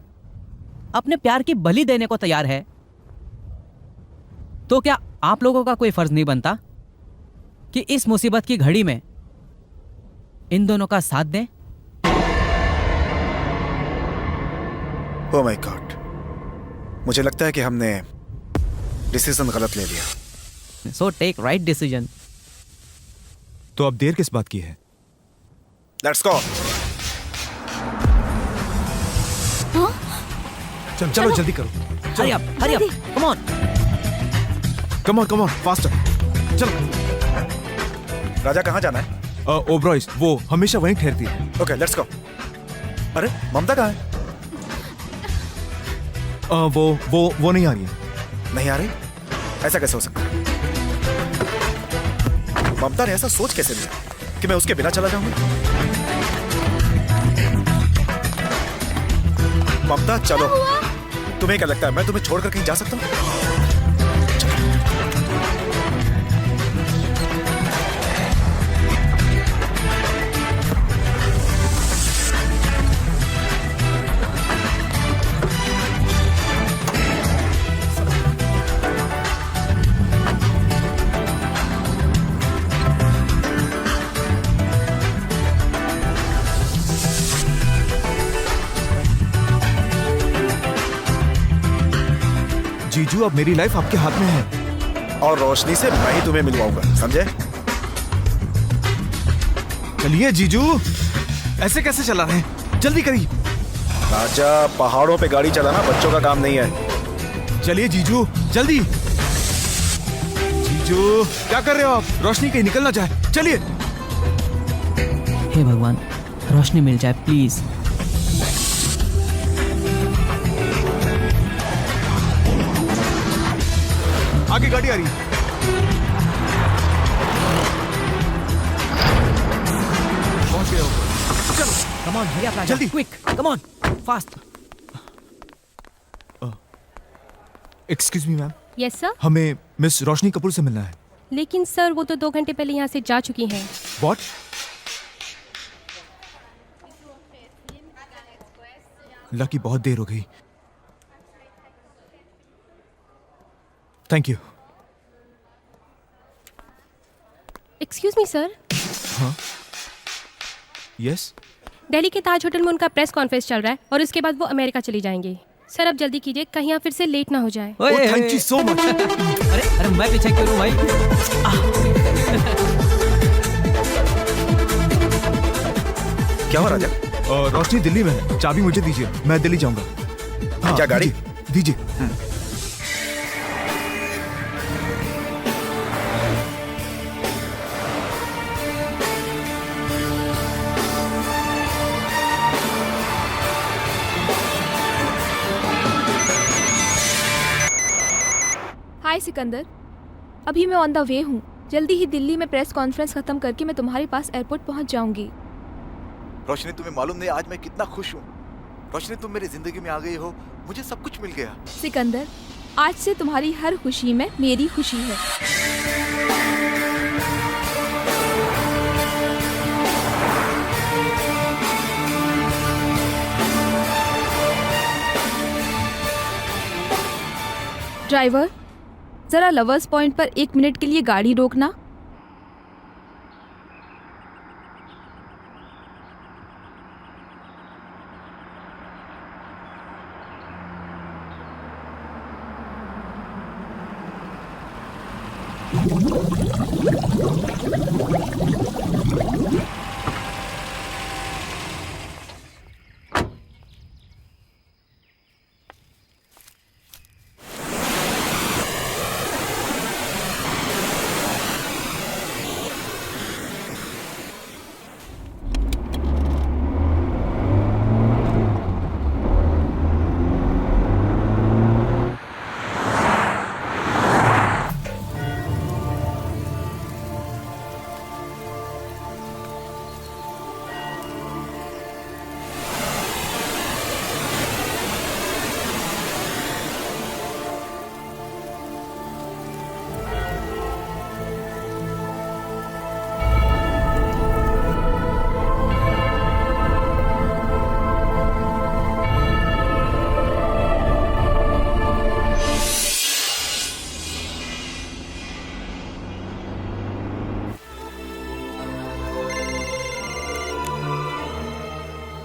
अपने प्यार की बलि देने को तैयार है, तो क्या आप लोगों का कोई फर्ज नहीं बनता कि इस मुसीबत की घड़ी में इन दोनों का साथ दें? ओह माय गॉड, मुझे लगता है कि हमने डिसीजन गलत ले लिया। So take right decision. तो अब देर किस बात की है? Let's go. चलो जल्दी करो। Hurry up, come on, come on, faster. चलो। राजा कहाँ जाना है? ओब्रॉयज, वो हमेशा वहीं ठहरती है। Okay, let's go. अरे ममता कहाँ है? वो नहीं आ रही है। नहीं आ रही? ऐसा कैसे हो सकता है? ममता ने ऐसा सोच कैसे लिया कि मैं उसके बिना चला जाऊंगा? ममता चलो। तुम्हें क्या लगता है मैं तुम्हें छोड़कर कहीं जा सकता हूँ? जीजू, अब मेरी लाइफ आपके हाथ में है। और रोशनी से मैं ही तुम्हें मिलवाऊंगा, समझे? चलिए जीजू, ऐसे कैसे चला रहे हैं? जल्दी करिए। राजा, पहाड़ों पे गाड़ी चलाना बच्चों का काम नहीं है। चलिए जीजू, जल्दी। जीजू, क्या कर रहे हो आप? रोशनी कहीं निकल ना जाए। चलिए। हे भगवान, रोशनी मिल जाए प्लीज। आगे गाड़ी आ रही है। पहुंच गए हो? चलो, कम ऑन, हरी अप राजा, जल्दी, quick, come on, fast. Excuse me ma'am, yes sir. हमें मिस रोशनी कपूर से मिलना है। लेकिन सर वो तो 2 घंटे पहले यहाँ से जा चुकी हैं। व्हाट? लकी, बहुत देर हो गई। Thank you. Excuse me sir. हाँ, यस। दिल्ली के ताज होटल में उनका प्रेस कॉन्फ्रेंस चल रहा है और उसके बाद वो अमेरिका चली जाएंगे। सर अब जल्दी कीजिए, कहीं यहाँ फिर से लेट ना हो जाए। Thank you so much. अरे मैं पीछे करूँ भाई। क्या हुआ राजा? रोशनी दिल्ली में है, चाबी मुझे दीजिए, मैं दिल्ली जाऊंगा। क्या गाड़ी? दीजिए। हाय सिकंदर, अभी मैं ऑन द वे हूँ। जल्दी ही दिल्ली में प्रेस कॉन्फ्रेंस खत्म करके मैं तुम्हारे पास एयरपोर्ट पहुँच जाऊंगी। रोशनी, तुम्हें मालूम नहीं आज मैं कितना खुश हूँ। रोशनी, तुम मेरी जिंदगी में आ गई हो, मुझे सब कुछ मिल गया। सिकंदर, आज से तुम्हारी हर खुशी में मेरी खुशी है। ड्राइवर, जरा लवर्स पॉइंट पर 1 मिनट के लिए गाड़ी रोकना।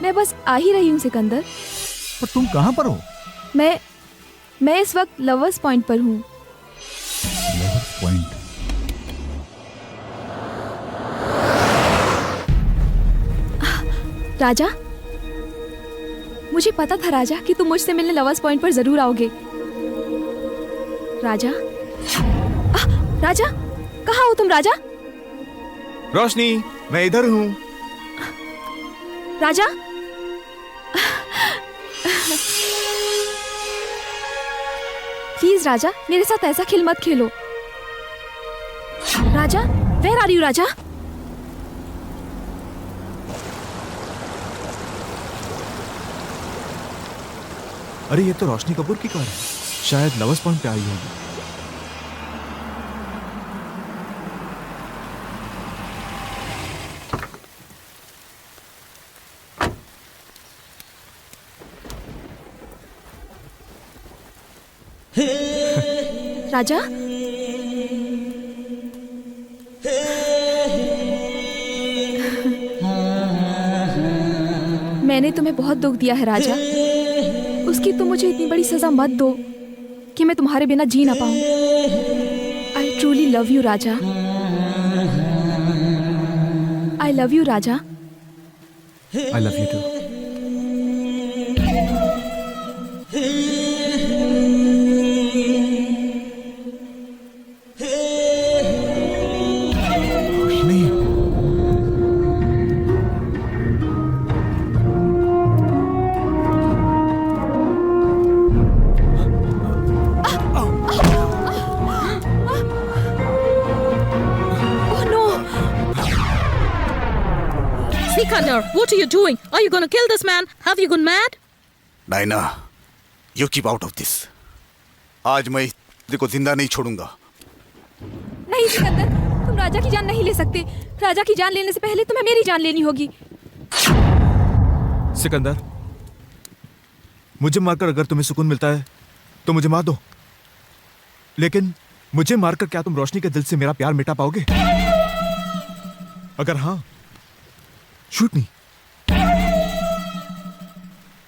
मैं बस आ ही रही हूँ सिकंदर। पर तुम कहाँ पर हो? मैं इस वक्त लवर्स पॉइंट पर हूँ। Lovers point? राजा, मुझे पता था राजा कि तुम मुझसे मिलने लवर्स पॉइंट पर जरूर आओगे। राजा, राजा कहाँ हो तुम राजा? रोशनी, मैं इधर हूँ। राजा? प्लीज राजा, मेरे साथ ऐसा खेल मत खेलो। राजा, वेयर आर यू राजा? अरे ये तो रोशनी कपूर की कार है, शायद लवर्स पॉइंट पे आई होगी। राजा? मैंने तुम्हें बहुत दुख दिया है राजा, उसकी तुम मुझे इतनी बड़ी सजा मत दो कि मैं तुम्हारे बिना जी ना पाऊं। I truly love you Raja. I love you Raja. I love you too. Sikander, what are you doing? Are you going to kill this man? Have you gone mad? नायना, you keep out of this. आज मैं को जिंदा नहीं छोड़ूंगा। नहीं सिकंदर, तुम राजा की जान नहीं ले सकते। राजा की जान लेने से पहले तुम्हें मेरी जान लेनी होगी। सिकंदर, मुझे मारकर अगर तुम्हें सुकून मिलता है तो मुझे मार दो, लेकिन मुझे मारकर क्या तुम रोशनी के दिल से मेरा प्यार मिटा पाओगे? अगर हाँ, shoot me,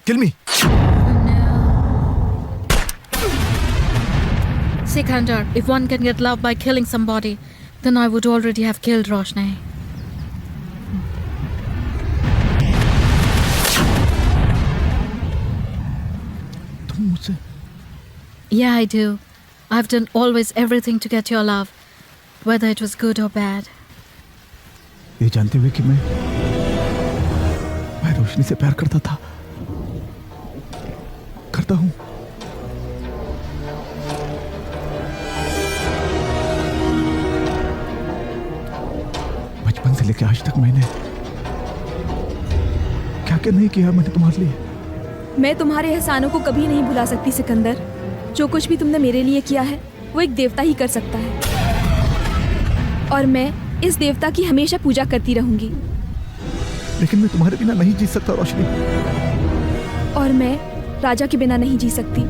kill me. Sikander, if one can get love by killing somebody, then I would already have killed Roshni. तुम मुझसे? Yeah, I do. I've done always everything to get your love, whether it was good or bad. ये जानते हुए कि मैं रोशनी से प्यार करता था, करता हूं। बचपन से लेकर आज तक मैंने क्या क्या नहीं किया मैंने तुम्हारे लिए। मैं तुम्हारे एहसानों को कभी नहीं भुला सकती सिकंदर। जो कुछ भी तुमने मेरे लिए किया है वो एक देवता ही कर सकता है, और मैं इस देवता की हमेशा पूजा करती रहूंगी। लेकिन मैं तुम्हारे बिना नहीं जी सकता रोशनी। और मैं राजा के बिना नहीं जी सकती।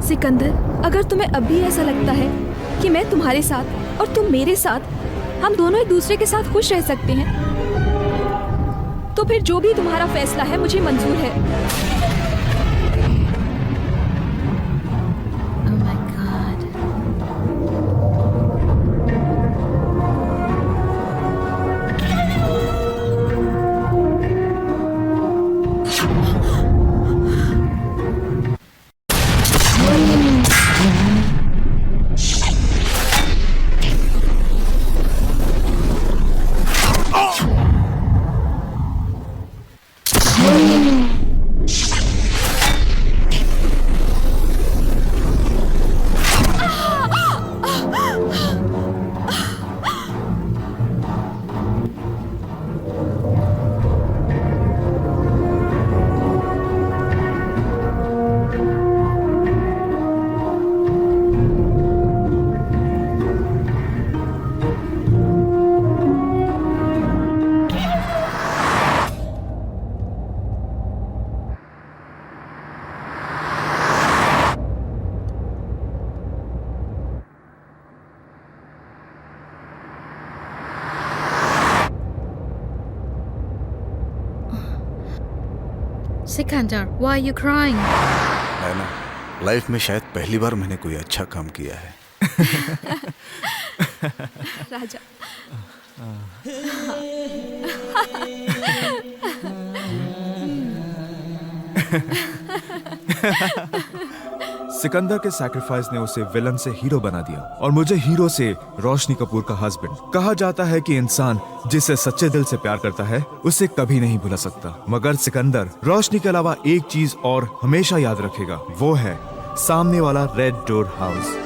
सिकंदर, अगर तुम्हें अब भी ऐसा लगता है कि मैं तुम्हारे साथ और तुम मेरे साथ, हम दोनों एक दूसरे के साथ खुश रह सकते हैं, तो फिर जो भी तुम्हारा फैसला है मुझे मंजूर है। Sikander, why are you crying? नायना, लाइफ में शायद पहली बार मैंने कोई अच्छा काम किया है। राजा, सिकंदर के सैक्रिफाइस ने उसे विलन से हीरो बना दिया और मुझे हीरो से रोशनी कपूर का हस्बैंड। कहा जाता है कि इंसान जिसे सच्चे दिल से प्यार करता है उसे कभी नहीं भुला सकता, मगर सिकंदर रोशनी के अलावा एक चीज और हमेशा याद रखेगा, वो है सामने वाला red door house.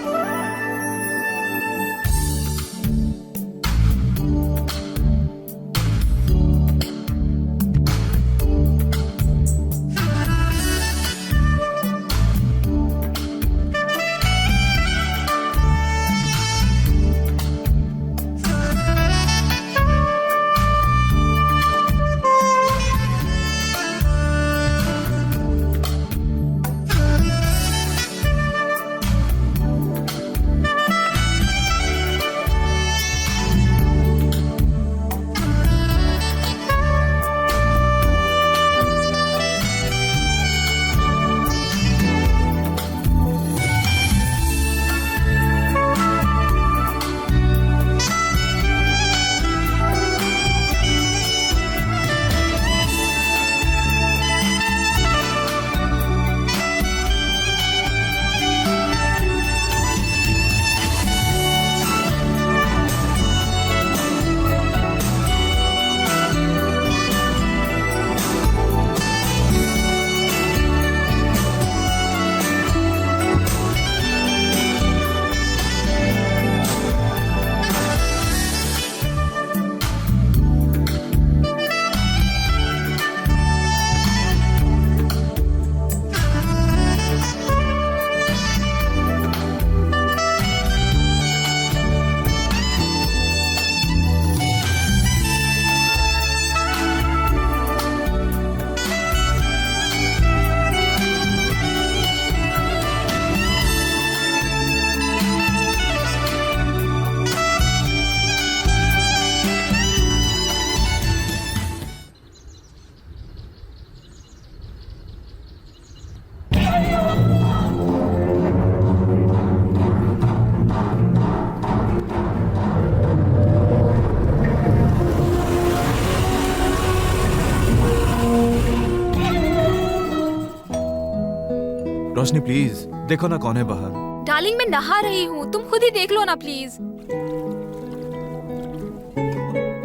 Roshni please देखो ना कौन है बाहर। डार्लिंग मैं नहा रही हूँ, तुम खुद ही देख लो ना प्लीज।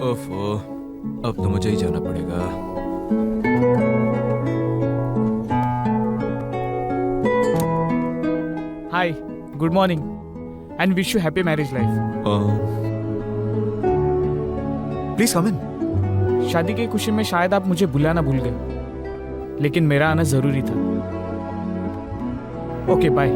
ओफो, अब तो मुझे ही जाना पड़ेगा। Hi, good morning and wish you happy marriage life. Please come in. शादी की खुशी में शायद आप मुझे बुलाना भूल गए, लेकिन मेरा आना जरूरी था। Okay bye.